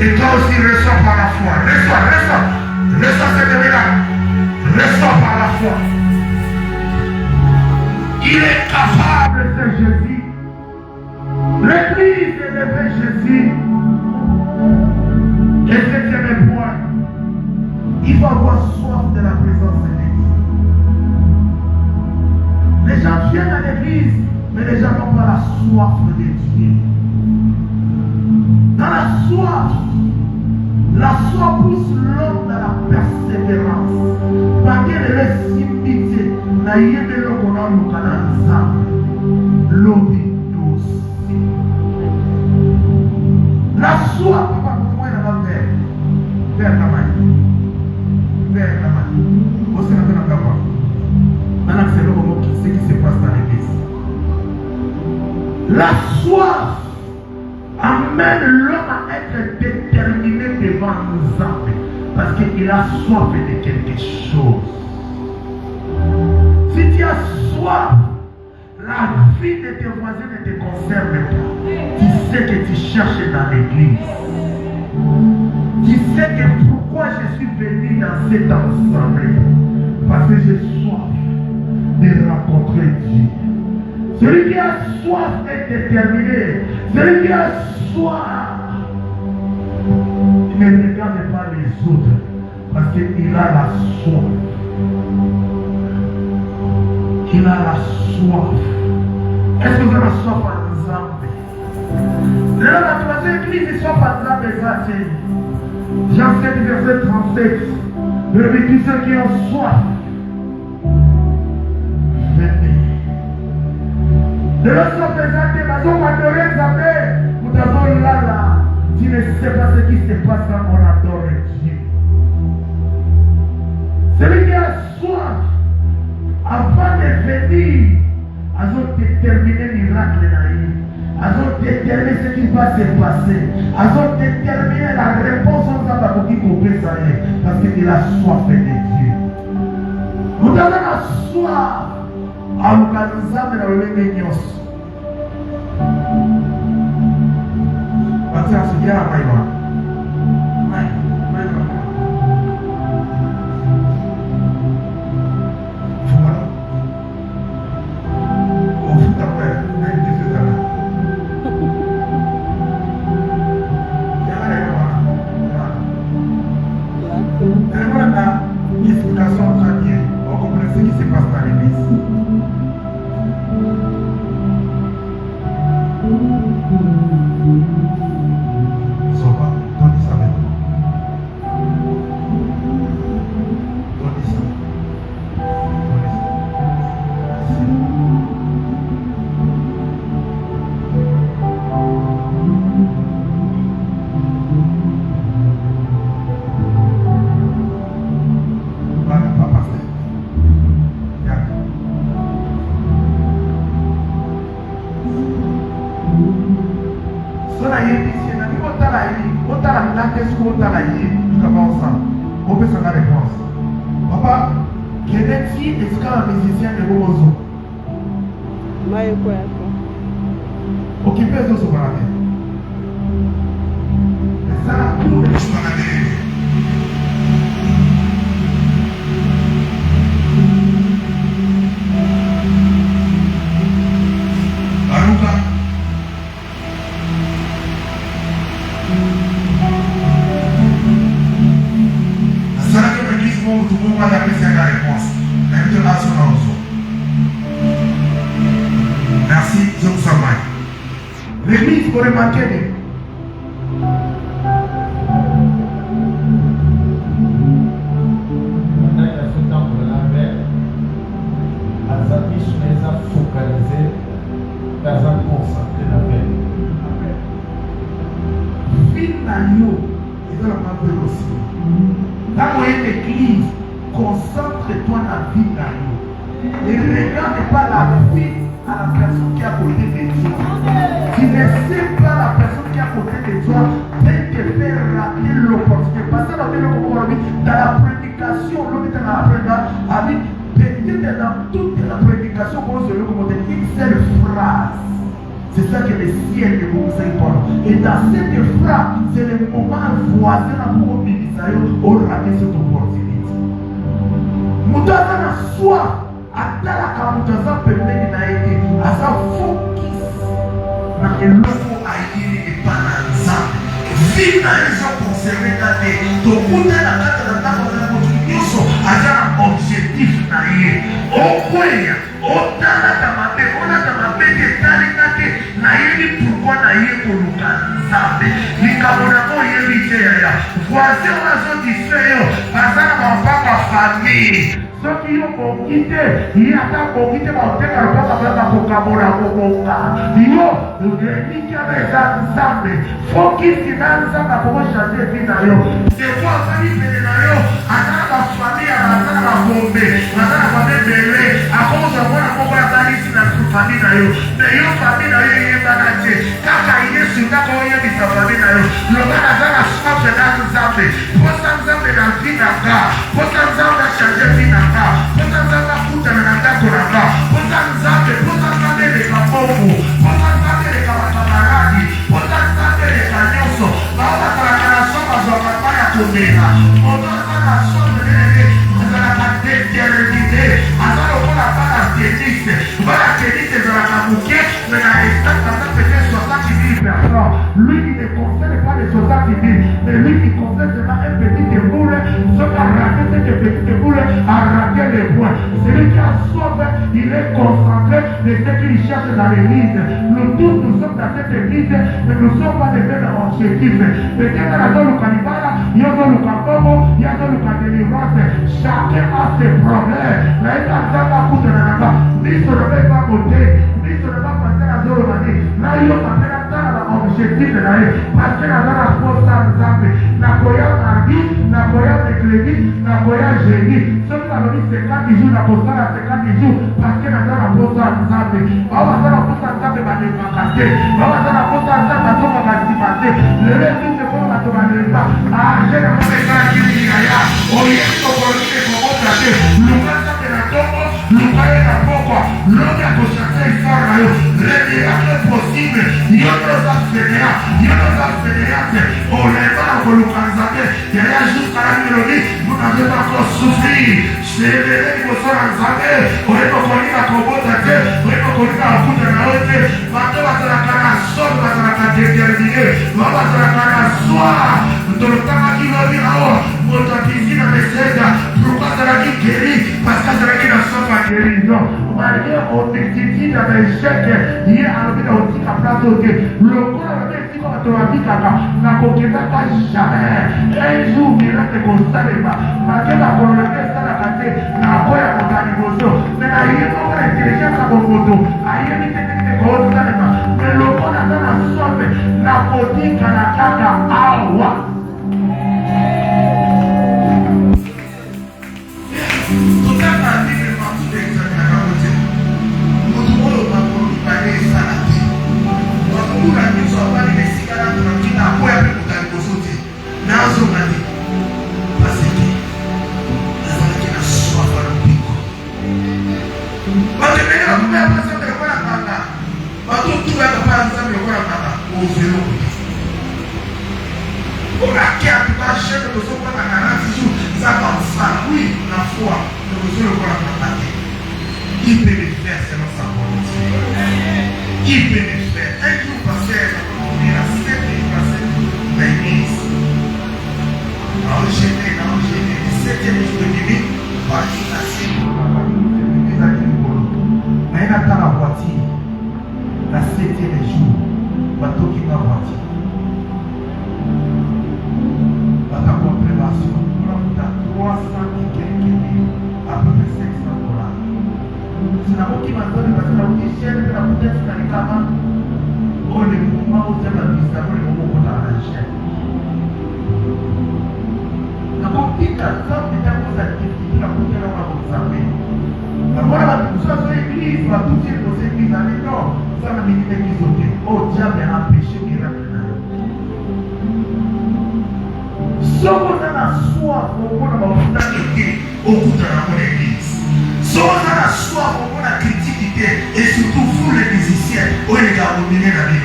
Speaker 1: Et toi aussi reçois par la foi. Reçois cette miracle. Reçois par la foi. Il est capable, c'est Jésus. L'église est levée Jésus. Et septième point, il faut avoir soif de la présence de Dieu. Les gens viennent à l'église, mais les gens n'ont pas la soif de Dieu. Dans la soif pousse l'homme dans la persévérance. Parce qu'elle est simplité. La soif, papa, comment il a vers la main. Vers la main. Vous savez, maintenant, c'est ce qui se passe dans l'église. La soif amène l'homme à être déterminé devant nous âmes. Parce qu'il a soif de quelque chose. Si tu as soif, la vie de tes voisins ne te concerne pas. Tu sais que tu cherches dans l'église. Tu sais que pourquoi je suis venu dans cette assemblée. Parce que j'ai soif de rencontrer Dieu. Celui qui a soif est déterminé. Celui qui a soif, il ne regarde pas les autres. Parce qu'il a la soif. Il a la soif. Est-ce que vous avez la soif à Nzambe? Là, la troisième église, il soif à Nzambe. Jean 7, verset 37. Le tous ceux qui ont soif. De l'autre présenté, nous avons adoré Nzambe. Nous avons là. Tu ne sais pas ce qui se passe quand on adore Dieu. Celui qui a soif, avant de venir, ils ont déterminé le miracle. Ils ont déterminé ce qui va se passer. Ils ont déterminé la réponse aux hommes qui couper ça. Parce qu'il a soif de Dieu. Nous avons la soif. À l'occasion de la réunion. Parce que c'est bien à Maïwa. Papa, quel est-il esclave musicien de Bobozo? Occupez-vous sur la tête. Ça, tout le sur la tête. Aruka. Tout le monde va appeler la réponse. International. Merci, John Samay. L'église pour remarquer. Dans l'église, concentre-toi dans la vie d'ailleurs. Ne regarde pas la vie à la personne qui est à côté de toi. Tu ne sais pas la personne qui est à côté de toi dès que tu fais rater l'opportunité. Parce que dans la prédication, peut-être dans toute la prédication, on se une seule phrase.
Speaker 3: C'est ça que le ciel de vous parle. Et dans cette phrase, c'est le moment voisin pour ministère au rater cette opportunité. Moutaza na soif, atalaka moutaza pembeni na yeke, asa focus na eloko ayini epana nzambe. Vie na eza conservé na te, tokuta na kata na ndako na motu nyonso aza na objectif na ye. Okweya, otalaka mabe, onaka mabe te talinga te, na yebi pourquoi na ye koluka nzambe. Likambo nango yebi te yaya. Voisin oyo disfait yo, aza na bapapa famille. Soki yo kokite, ye ata kokite baoteka lopaka baba kokabola kokoka. Yo, nikia beza nzambe. Fokisi na nzambe poko changer vie na yo. Des fois, azali pene na yo, azala ba famille, azala ba bombe, azala ba bebele, akoza mwana moko azalisi na famille na yo. Mais yo famille na yo yebana te, kaka Yesu ndako oyebisa famille na yo. Loba azala soif na nzambe. Posa nzambe na vie na ka. Posa nzambe na changer vie na ka. Posa nzambe akutana na ndako na ka. Posa nzambe leka bovu. Posa nzambe leka bakamaradi. Posa nzambe leka nyonso. Baoba kalaka na soba zoka ya komena. Posa na soba nene. Azala ka déterminé. Azala okola bala teniste. Bala teniste zala ka muke. Mais na estate asa peut-être 70 000 personnes. Lui qui ne concerne pas les 70 000. Mais lui qui concerne seulement un petit boule. Ce qui a raté cette petite boule a raté les points. Celui qui a sauvé, il est concentré de ce qu'il cherche dans l'église. Nous tous, nous sommes dans cette église, mais nous ne sommes pas des mêmes objectifs. Peut-être dans le Canibala, il y a dans le Cambogo, il y a dans le Délivrance. Chacun a ses problèmes. Mais il y a un coup de la ni se ne met pas côté, ni se ne va passer à Zoromani. Là, il y a un objectif de l'année. Parce que la force d'Anzambe, la Koya mardi, la Koya mercredi, la Koya jeudi. Ce qui a donné 50 jours, la Koya à 50 jours, parce que la force d'Anzambe. On va faire la force d'Anzambe, va dévacater. On va faire la force d'Anzambe, va dissipater. Le reste de force d'Anzambe, ah, j'ai la force d'Anzambe qui est là. On y est opportunité pour vous traiter. Le reste de la tombe, le reste de la pokwa, l'homme a constaté l'histoire là. Les miracles possibles, il y a des affaires, il y a des affaires. On les va pour le Kanzake. Il y a jusqu'à la mélodie, vous n'avez pas encore souffri. C'est les gens qui sont en Zambé. On est pas connu à Kobota, on est pas connu à Kuta Naote. Maintenant, on va se la faire à soi, on va se la faire déterminer. On va se la faire à soi. Dans le temps qui va dire, oh, mon piscine à Messède. Pourquoi ça l'a dit guéri? Parce que ça l'a dit la soif à guérison. Malgré on étudie dans les chèques, il y a un peu de place au thé. Le corps a dit qu'on a trouvé la coquette pas jamais. Un jour, il a été constaté. Malgré la volonté, ça l'a gâté. La voix a monté niveau. Mais là, il y a une intelligence à mon moto. Il y a une technique de constaté. Mais le corps a dans la somme, la boutique à la carte à awa. Oui, la foi, nous le voir la qui peut le faire selon sa volonté? Qui peut le faire? Un jour passé, on est à 7 jours passé, l'église. Enchaîné, 17e jour de nuit, parti à 6 jours. Mais il attend la voiture, la 7e jour, bateau qui va voiture. Bateau pour prévention. 300 et quelques mille, à peu près 500 $. C'est la qui m'a donné parce que la chaîne de la bouteille sur les camas. Oh, les mouvements où c'est la vie, c'est le moment où on a la chaîne. La copie de la femme est un peu active, la bouteille on va vous savoir. La voilà, tout ça sur l'église, on va tout dire aux églises, allez, non, ça m'a mis l'église au Dieu. Oh, diable a empêché miracle. Somo na soif pour qu'on a critiqué au bout de la bonne église. Somo na soif pour qu'on a critiqué et surtout vous l'église. musicien, oyo les gars dominé la vie.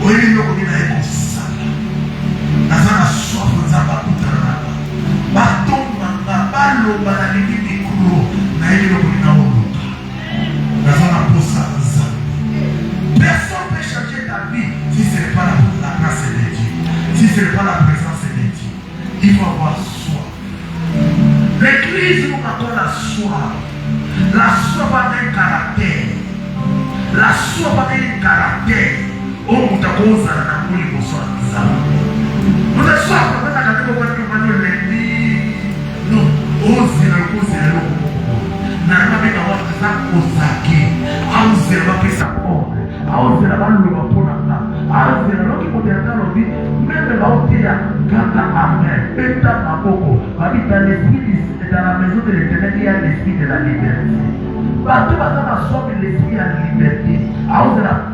Speaker 3: Oyo les gars dominé la vie. Nazana soif nzamba kutana. Batomba baloba na liki mikro na yelo dominé na oluka. Nazana posa nzamba. Personne ne peut changer ta vie si ce n'est pas la grâce de Dieu, si ce n'est pas la présence de Dieu. Il faut avoir soif. L'église nous appelle la soif. La soif a un caractère. La soif a un caractère. Oh, vous avez posé la boule pour soi. Vous avez soif, vous avez regardé comment vous avez lundi. Non, osez la cause de l'eau. N'a pas bien avoir ça au saké. Osez la paix sa pompe. Osez la balle le vapeur là. Osez la qui peut être dans le vide. Même la hauteur à Ganda Amen. Péta Maboko. Habite dans l'esprit dans la maison de l'éternel, il y a l'esprit de la liberté. Partout dans la soif de l'esprit à la liberté. À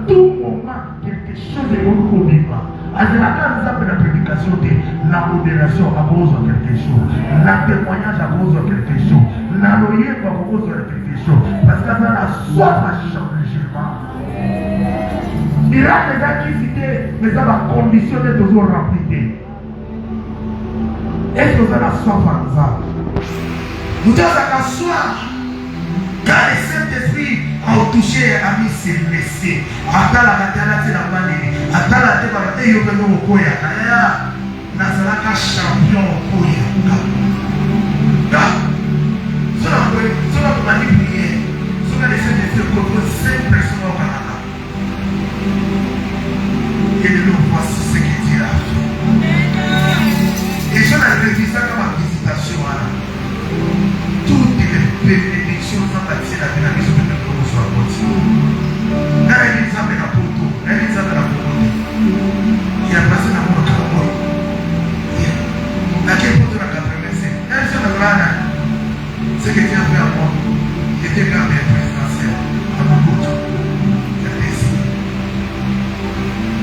Speaker 3: tout moment, quelque chose est au vivant. À la prédication de la modération à cause de quelque chose. La témoignage à cause de quelque chose. La loyer à cause de quelque chose. Parce que dans la soif à changement. Miracle d'activité, mais ça va conditionner toujours remplir. Est-ce que vous avez la soif à nous? Nous devons asseoir, car le Saint-Esprit a touché à mi se laisser. Attends la cathédrale de la Mali, attends la débarrasse de Yopeno Okoya, Kaya, Nazalaka champion Okoya. Cela peut manipuler, cela le Saint-Esprit contre 5 personnes au Canada. Et nous voici ce qu'il dit là. Et je l'ai révisé comme ma visitation. Toutes les bénédictions sont bâties la dynamique de notre corps sur la porte. Là, il y a la poto, là, il y a la poto. Il y a passé la mort à la mort. Là, qui est pour la 85. Là, il y a la grande. Ce que tu as fait à moi, il était gardé présidentiel. À mon bout. Il y a des signes.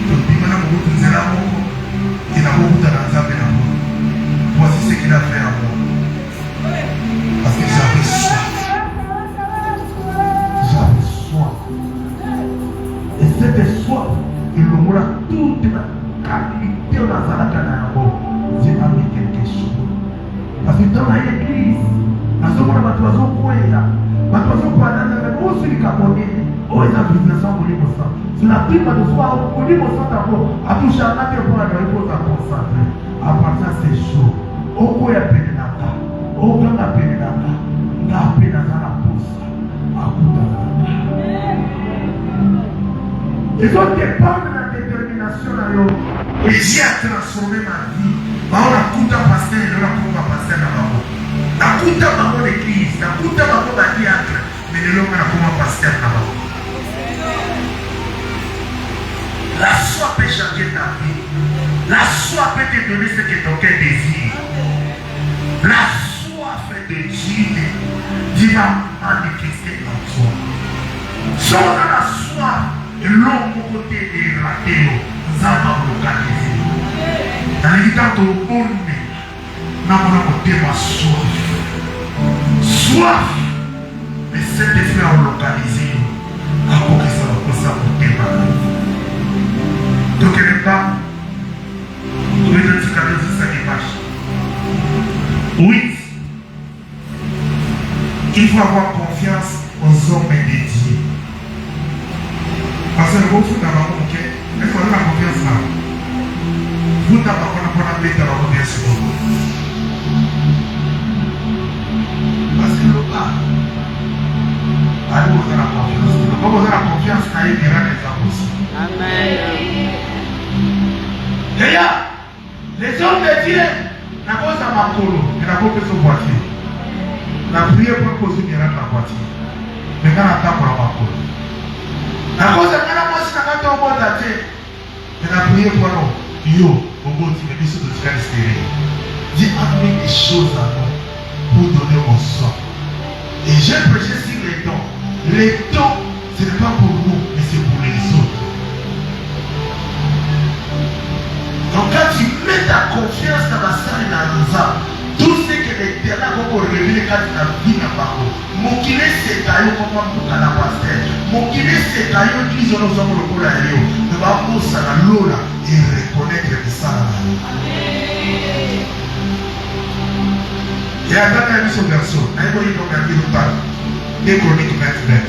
Speaker 3: Donc, il m'a beaucoup de zéro. Il a beaucoup de la mort. Voici ce qu'il a fait à moi. Parce que j'avais soif. J'avais soif. Et cette soif, il aura toute la qualité de la Zalakana. J'ai amené quelque chose. Parce que dans l'église, nous sommes là, nous sommes quoi là? Nous sommes pas là, nous sommes aussi Camerounais. Oh, ils ont business en Bolivie. C'est la prime de soi au Bolivie d'abord. À tout chacun, tu peux aller pour ta concentrer. À partir de ces jours, au quoi il y a péné là? Au grand appel là, l'appel dans la pousse, à bout de la. Ils ont dépendre de la détermination là, et j'ai transformé ma vie. On a coupé un pasteur, on a coupé un pasteur dans la main. On a coupé un l'église, on a coupé un diacre, mais on a coupé un pasteur dans la main. La soif peut changer ta vie. La soif peut te donner ce que ton cœur désire. La soif de Dieu va manifester en toi. Si on a la soif, et l'homme au côté des ratés, nous allons localiser. Dans les temps de bonne, nous allons côté ma soif. Soif, mais cet esprit a localisé. À quoi que ça va passer à côté de ma vie. Donc, il n'est pas. Vous voulez dire que c'est ça qui marche. Oui. Il faut avoir confiance aux hommes dédiés. Parce que vous faites dans la ok? Il faut avoir la confiance là. Vous n'avez pas la paix dans la confiance. Parce que le pas. Allez, vous avez la confiance. Quand vous avez la confiance, il y aura des hommes aussi.
Speaker 2: Amen.
Speaker 3: D'ailleurs, les hommes de Dieu n'ont pas ma colo, ils n'ont pas son voiture. La prière pour poser une miracle la voiture. Mais quand on attend pour la colo. La cause de la moitié n'a pas bon daté. Mais la prière pour nous, yo, au bout de mes bisous de faire stérile. Dieu a mis des choses à nous pour donner au sang. Et j'ai prêché sur les dons. Les dons, ce n'est pas pour nous, mais c'est pour les autres. Donc quand tu mets ta confiance dans la salle et dans le âme, tout ce que l'éternel va révéler quand tu as vu dans la parole, mon qu'il est c'est d'ailleurs comment nous allons pasteur. Mon qui est d'ailleurs qui sont nos hommes le coup là, ne va pas ça la lola et reconnaître ça. Et à ta même son version, un peu il a dit pas. Les chroniques 29.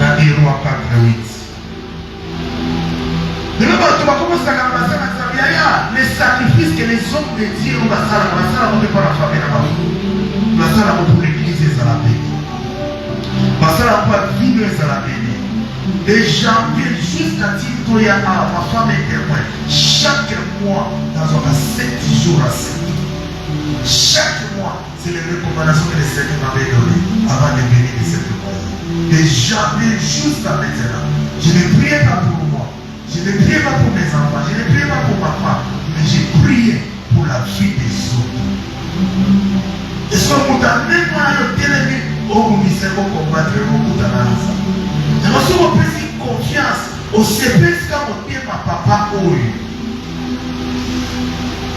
Speaker 3: La Roi 4:8. De même, tu vas commencer à commencer à dire les sacrifices que les hommes de Dieu ont passé à la famille là-bas. Pour l'église et la paix. Parce que la vie est la paix. De janvier jusqu'à Titoya, ma femme est témoin. Chaque mois, dans un 7 jours à 7. Chaque mois, c'est les recommandations que le Seigneur m'avait données avant de venir de cette mois. De janvier jusqu'à maintenant. Je ne priais pas pour moi. Je ne priais pas pour mes enfants, je ne priais pas pour ma femme, mais j'ai prié pour la vie des autres. Et ce que vous avez même le télémi, au ministère pour combattre le coup de la race. Et moi, si vous faites confiance au CPS quand vous dites ma papa, oui.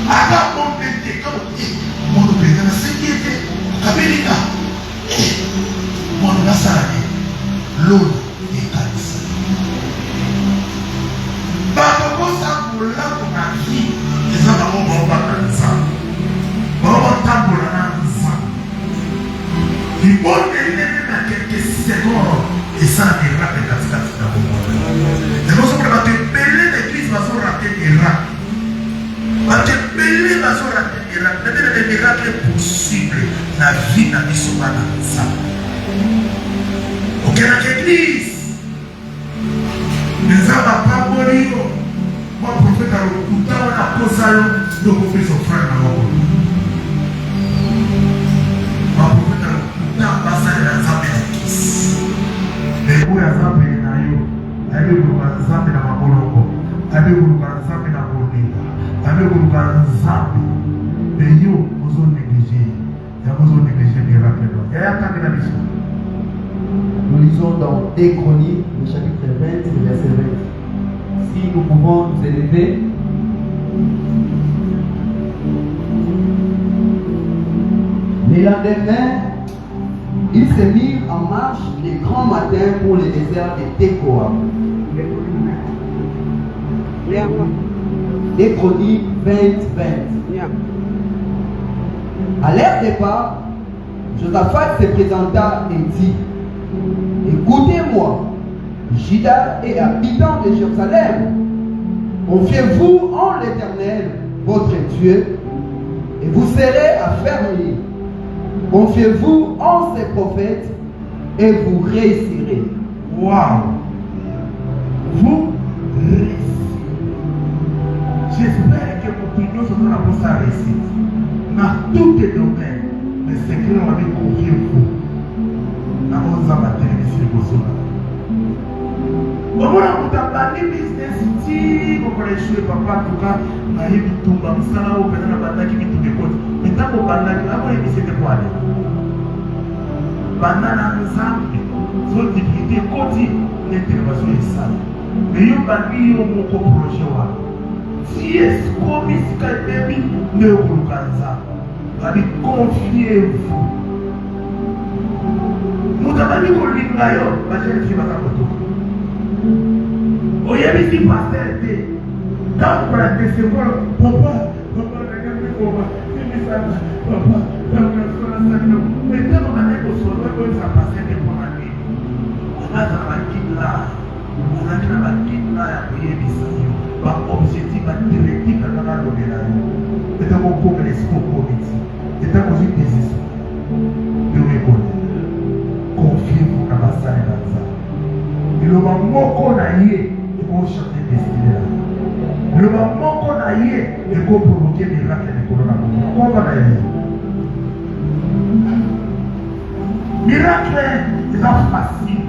Speaker 3: Avant mon bébé, quand vous dites, mon bébé, dans ce qui était, Américain, mon Nassarani, l'eau est calissée. Bakokosa kola kuna vie eza bango baobaka nzambe baobatambola na nzambe libondelele na quelques secondes esala miracle katikati na bomona ekosokona bato ebele na église bazorate miracle bato ebele bazorate miracle nadele de miracle possible na vie na biso bana nzambe okendaka église nzambe apamboli yo mwa profeta lokuta wana akosa yo ndokopesa ofrane na mokolo mwa profeta lokuta basalela nzambe na kisi lebo ya nzambe na yo ayebi koluka nzambe na maboloko ayebi koluka nzambe na kolinga ayebi koluka nzambe me yo ozonéglige yango ozonéglige miracle no yayakangela biso.
Speaker 4: Nous lisons dans 2 Chroniques, le chapitre 20, le verset 20. Si nous pouvons nous élever, le lendemain, ils se mirent en marche les grands matins pour le désert de Tekoa. 2 Chroniques 20, 20. À leur départ, Josaphat se présenta et dit: écoutez-moi, Juda et habitants de Jérusalem, confiez-vous en l'Éternel, votre Dieu, et vous serez affermis. Confiez-vous en ses prophètes, et vous réussirez.
Speaker 3: Waouh! Vous réussirez. J'espère que vos opinions sont dans la réussite. Dans tous les domaines, les secrets ont été confiés vous. Na oza matérialisé bosona. Omona mutabani business ti kokoleshwe papa tuka na hivi tumba msala au pena na bandaki bitu bikoti. Metako bandaki hapo hivi sete kwani. Banana nzambi zo divinité koti l'intervention esala. Mais yo bandi yo moko projet wa. Si est comme sika bebi ne kulukanza. Bali confiez-vous. Mutabani kolinga yo bajeli fi bakakotoka. Oyebisi pasteur te tant pour la décevoir papa regarde comment c'est ça papa mais tant on a des choses comme ça passer des pour la nuit on a dans la kidla on a dans la kidla ya oyebisa yo ba objectif ba directif na na lobela yo et tant qu'on peut les compromis et tant qu'on dit des de reconnaître confiez-vous à la salle de ça. Et le moment qu'on a eu, il faut chanter destiné. Le moment qu'on a eu, il faut provoquer des miracles de coronavirus. Comment on a eu? Miracle, c'est pas facile.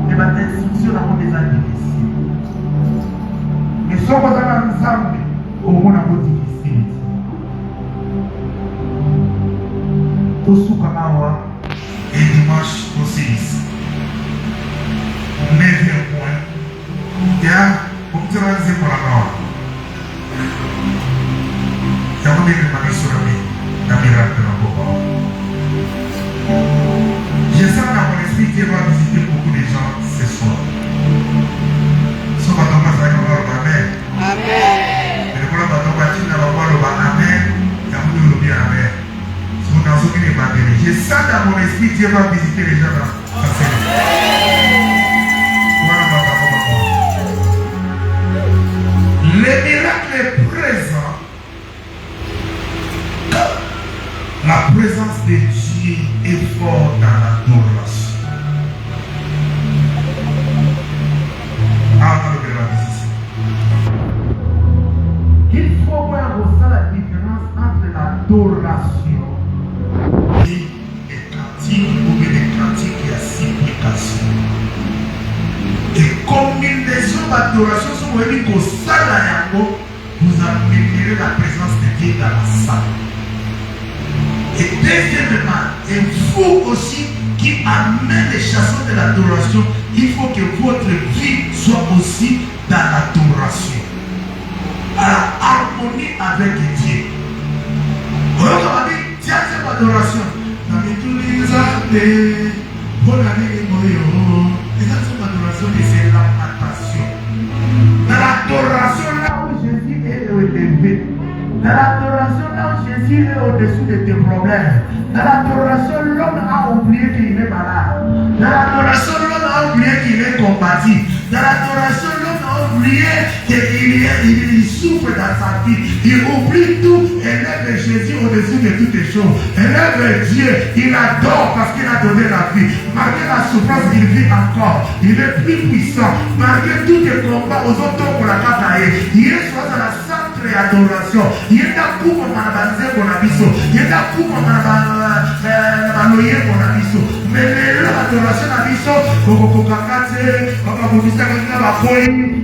Speaker 3: Mais la instruction a des années difficiles. Mais si on va dans l'ensemble, au moins on a difficile. Tout ce qu'on a et dimanche aussi. 9e point. Ya, kumtiranzi kwa nawa. Ya mwenye manisurami na miracle na boba. Je sens dans mon esprit Dieu va
Speaker 1: dans mon esprit, Dieu va visiter les gens dans sa cellule. Voilà ma parole. Le miracle est présent. La présence de Dieu est forte dans l'adoration.
Speaker 3: Il faut voir la différence entre l'adoration
Speaker 1: et les cantiques ou bien les cantiques et la supplication. Et combinaison d'adoration, si vous voyez qu'au sein de vous amènerez la présence de Dieu dans la salle. Et deuxièmement, il faut aussi qui amène les chansons de l'adoration, il faut que votre vie soit aussi dans l'adoration. À la harmonie avec Dieu. On va dire, tiens, c'est l'adoration. Et ça, c'est l'adoration et c'est lamentation. Dans l'adoration, là où Jésus est élevé. Dans l'adoration, là où Jésus est au-dessus de tes problèmes. Dans l'adoration, l'homme a oublié qu'il est malade. Dans l'adoration, l'homme a oublié qu'il est combattu. Dans l'adoration, l'homme a oublié qu'il souffre dans sa vie. Il oublie tout, élève Jésus au-dessus de toutes les choses. Élève Dieu, il adore parce qu'il a donné la vie. Malgré la souffrance, il vit encore. Il est plus puissant. Malgré tous les combats aux autres pour la bataille, il est soit dans la centre et adoration. Il est à coup comme on a basé pour la biso. Il est à coup comme on a loyer pour la biso. Mais l'adoration la biso,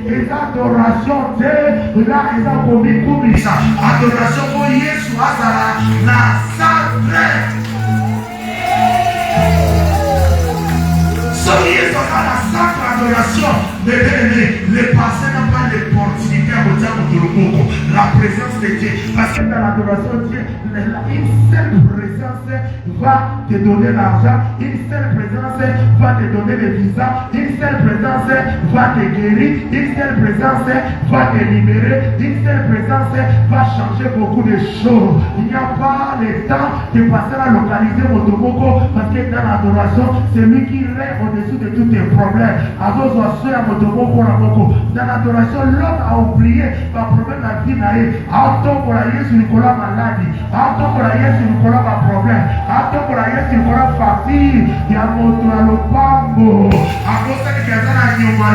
Speaker 1: les adorations, là, ils ont commis tout ça. Adoration pour Jésus, la sacrée. Soyez dans la sacrée adoration. Les passés n'ont pas l'opportunité à vous dire la présence de Dieu. Parce que dans l'adoration de Dieu, une seule présence va te donner l'argent, une seule présence va te donner le visa, une seule présence va te guérir, une seule présence va te libérer, une seule présence va changer beaucoup de choses. Il n'y a pas le temps de passer à localiser votre moko parce que dans l'adoration, c'est lui qui règne au-dessus de tous tes problèmes. Dans l'adoration, l'homme a oublié le problème de la vie. Autant pour la Yesu Nicolas maladie, autant pour la Yesu Nicolas ma problème, autant pour la Yesu Nicolas facile, il y a mon lopambo, à cause de qu'il y a un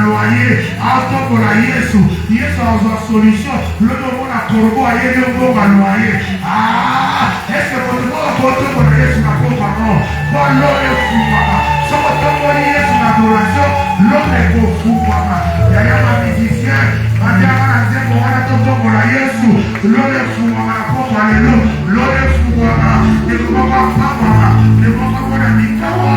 Speaker 1: loyer, autant pour la Yesu, Yesu a une solution, le nom la corbeau a eu un bon loyer. Ah, est-ce que votre mot pour la Yesu n'a pas pardon? Voilà le fou, si vous avez Yesu l'adoration, l'homme est beau fou, il y a un musicien, il y a un Yesu, l'homme est fou, l'homme est fou, ne pouvons pas ne pouvons pas voir la mikawa.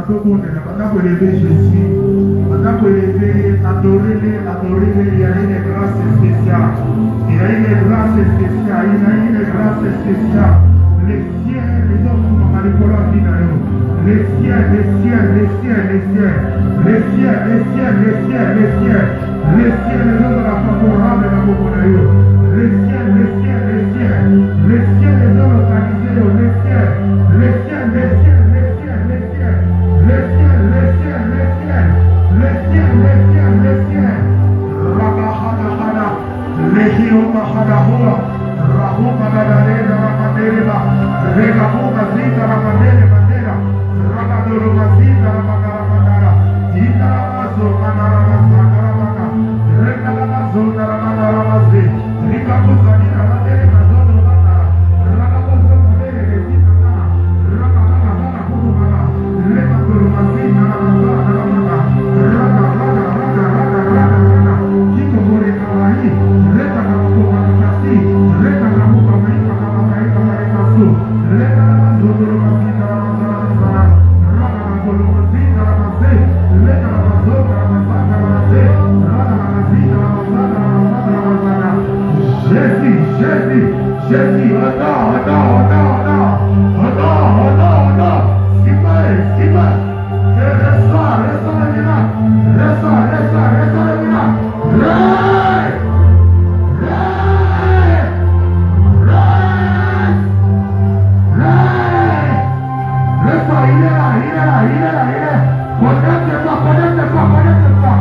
Speaker 3: Pendant que lever Jésus, pendant que lever, adorez-les, il y a une grâce spéciale. Il y a une grâce spéciale, il y a une grâce spéciale. Les ciels, les hommes sont manipulés. Les ciels, les ciels, les ciels, les ciels. Les ciels, les ciels, les ciels, les ciels. Les ciels, les hommes de la favorable de la Bokonayo. Les ciels, les ciels, les ciels. Les ciels, les hommes organisés. Les ciels, les ciels, les ciels, les ciels, les ciels. Les ciels, les ciels, les ciels. Les ciels, les ciels, les ciels. Rabahana, Lehio Mahadahua, Rahuma Nadarena Ramadereba, Regabuma Zita Ramadere Madera, Ramadoro Mazita Ramadaramandara, Ita Ramazo Manaramaza Karamaka, Regalamazo Naramadamazi, Rikabuzani Ramadere Mazono Mandara, Ragabozo Madere Rezita Nara, Ragamana Kurumana, Remadoro Mazita Ramazana Ramada, Raga, Kiko Gore Kawaii, Reta Kamakoma Kasi, Reta Kamuka Maika Kamakaika Marikasu, Reta Ramazoro Mazita Ramazana, Ragamagolo Mazita Ramaze, Reta Ramazona Ramazana Ramaze, Ragamazita Ramazana Ramazana. Jésus, attends. Simba. Resta le miracle. Resta, il est là. Connecte-toi.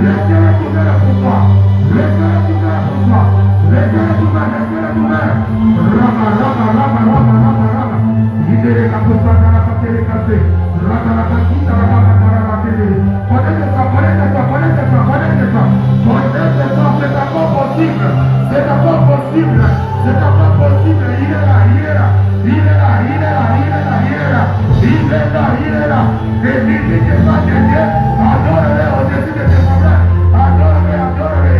Speaker 3: Laissez-le tourner pour toi. Rama. Libérez la posada, la patrie cassée. Connecte-toi. C'est encore possible. Il est là. Ne limitez pas de Dieu. Adore-le au-dessus de tes problèmes. Adore-le.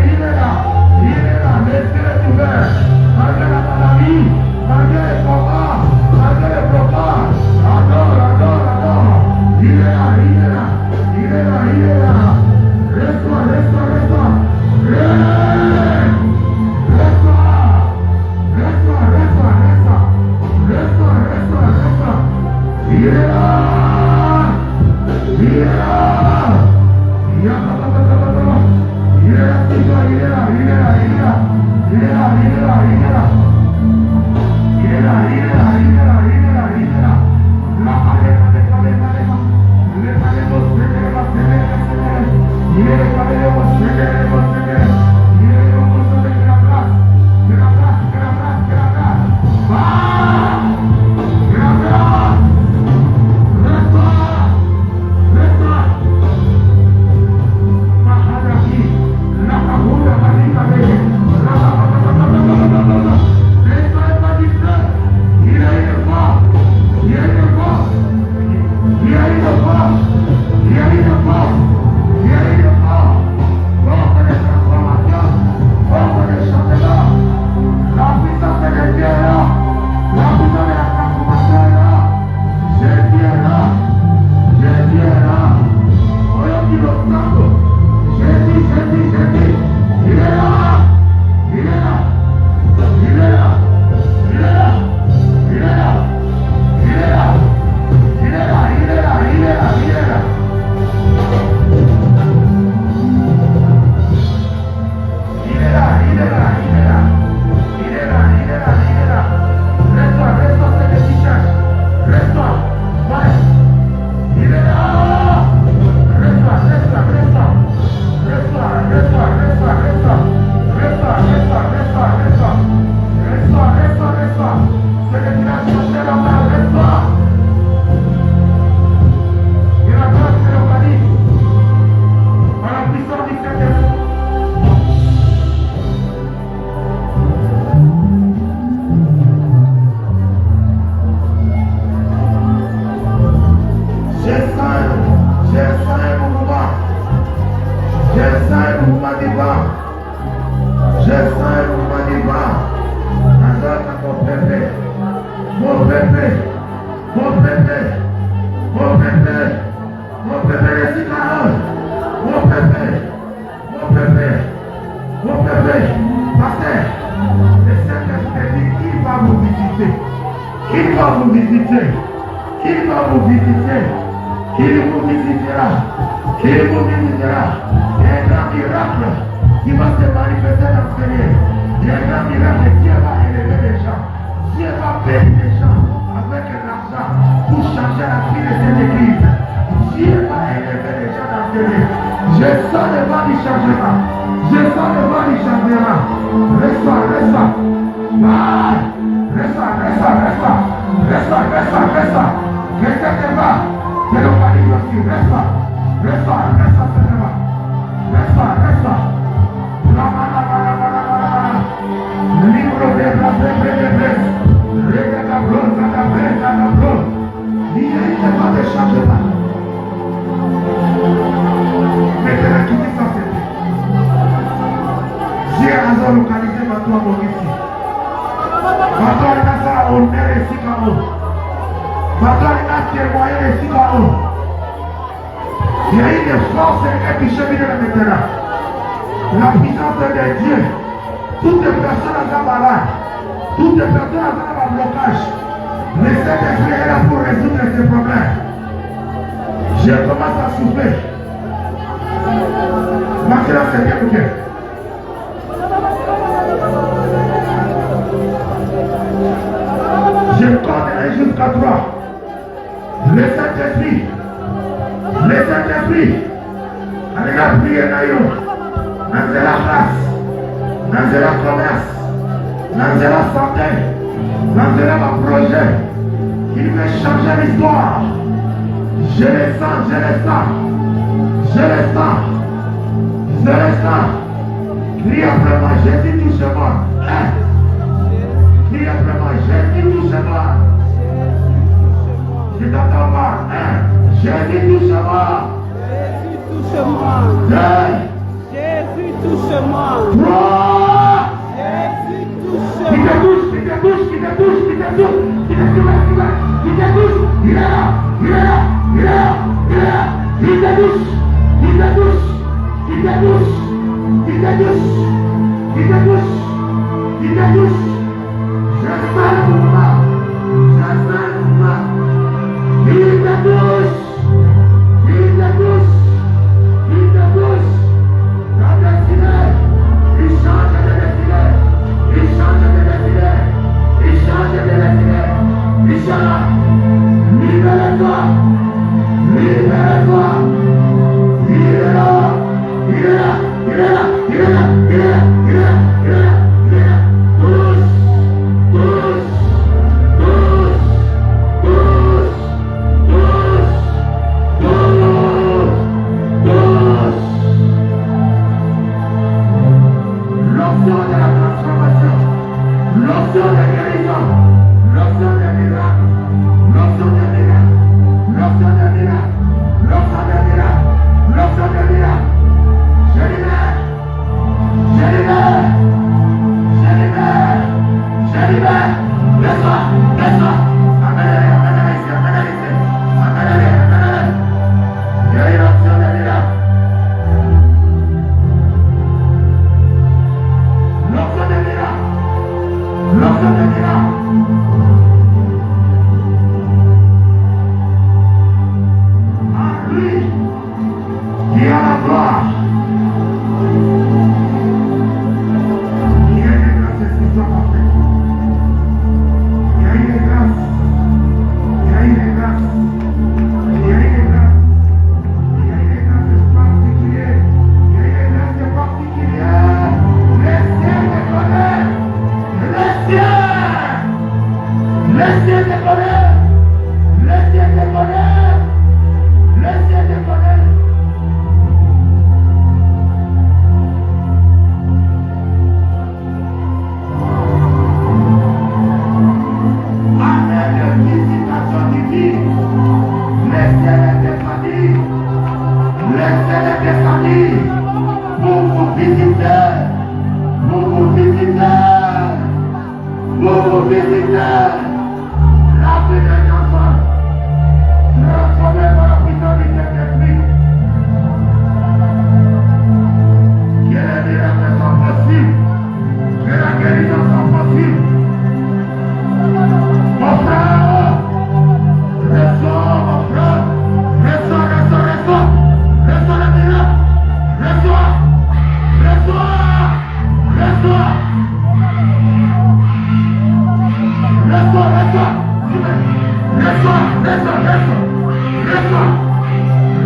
Speaker 3: Il est là. Laissez-le ouvert. Malgré la maladie, malgré les combats, malgré les blocages. Adore. Il est là. Reste-toi. Il est là. Mon pépé, les cigares. Mon pépé. Mon pépé. Mon pépé. Pasteur, le Saint-Esprit dit qu'il va vous visiter. Il va vous visiter. Il va vous visiter. Il vous visitera. Il vous visitera. Il y a un grand miracle qui va se manifester dans ce lieu. Il y a un grand miracle. Dieu va élever les gens. Dieu va bénir les gens avec l'argent pour changer la vie de cette église. Dieu va élever les gens dans ce lieu. Je sens le vent du changement. Je sens le vent du changement. Reste-toi, reste-toi. Reste-toi, reste-toi, reste-toi. Reste-toi, reste-toi, reste-toi. Reste-toi. Je le valide aussi. Reste-toi. Reste-toi, reste-toi, seulement. Reste-toi, reste-toi. Libro de la brève. Rega bronze, la brève, la bronze. Il y a une demande de changement. Maintenant, qui est censé être? Dieu a localisé ma toi mon ici. Ma toi est à ça, on est ici comme haut. Ma toi est à témoigner ici comme haut. Il y a une force et puis chemin de maintenant. La puissance de Dieu. Toutes les personnes à malade, toutes les personnes à blocage, le Saint-Esprit est là pour résoudre ces problèmes. Je commence à souffler. Maintenant, c'est bien ok. Je compte 1 jusqu'à 3. Le Saint-Esprit, avec la prière dans la grâce. Dans la commerce, dans la santé, dans le projet, il veut changer l'histoire. Je le sens, je le sens, je le sens, je le sens. Crie après moi, Jésus touche-moi. Crie après moi, Jésus touche-moi. Je t'entends pas. Jésus touche-moi.
Speaker 2: Jésus touche-moi. Jésus touche-moi. Jésus touche-moi.
Speaker 3: Qui te touche, qui te touche, qui te touche, qui te touche, qui te touche, qui te touche, il est là, il est là, il est là, il est là, il te touche, il te touche, il te touche, il te touche, il te touche, il te touche. Je sens le mouvement, je sens le mouvement, il te touche, il te touche, il te touche. La destinée, il change de destinée, il change de destinée, il change de destinée, il change. Libère-toi, libère-toi, il est là, il est là, il est là, il est là, il est là, il est là, il est là, il est là, tous, tous, tous, tous, tous, tous, tous. L'option de la transformation, l'option de guérison, l'option de miracle, l'option de miracle, l'option de miracle, l'option de miracle, l'option de miracle. Je libère, je libère.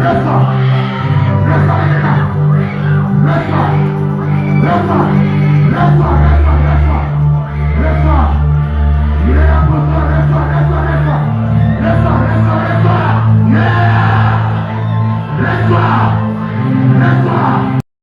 Speaker 3: Laisse-toi.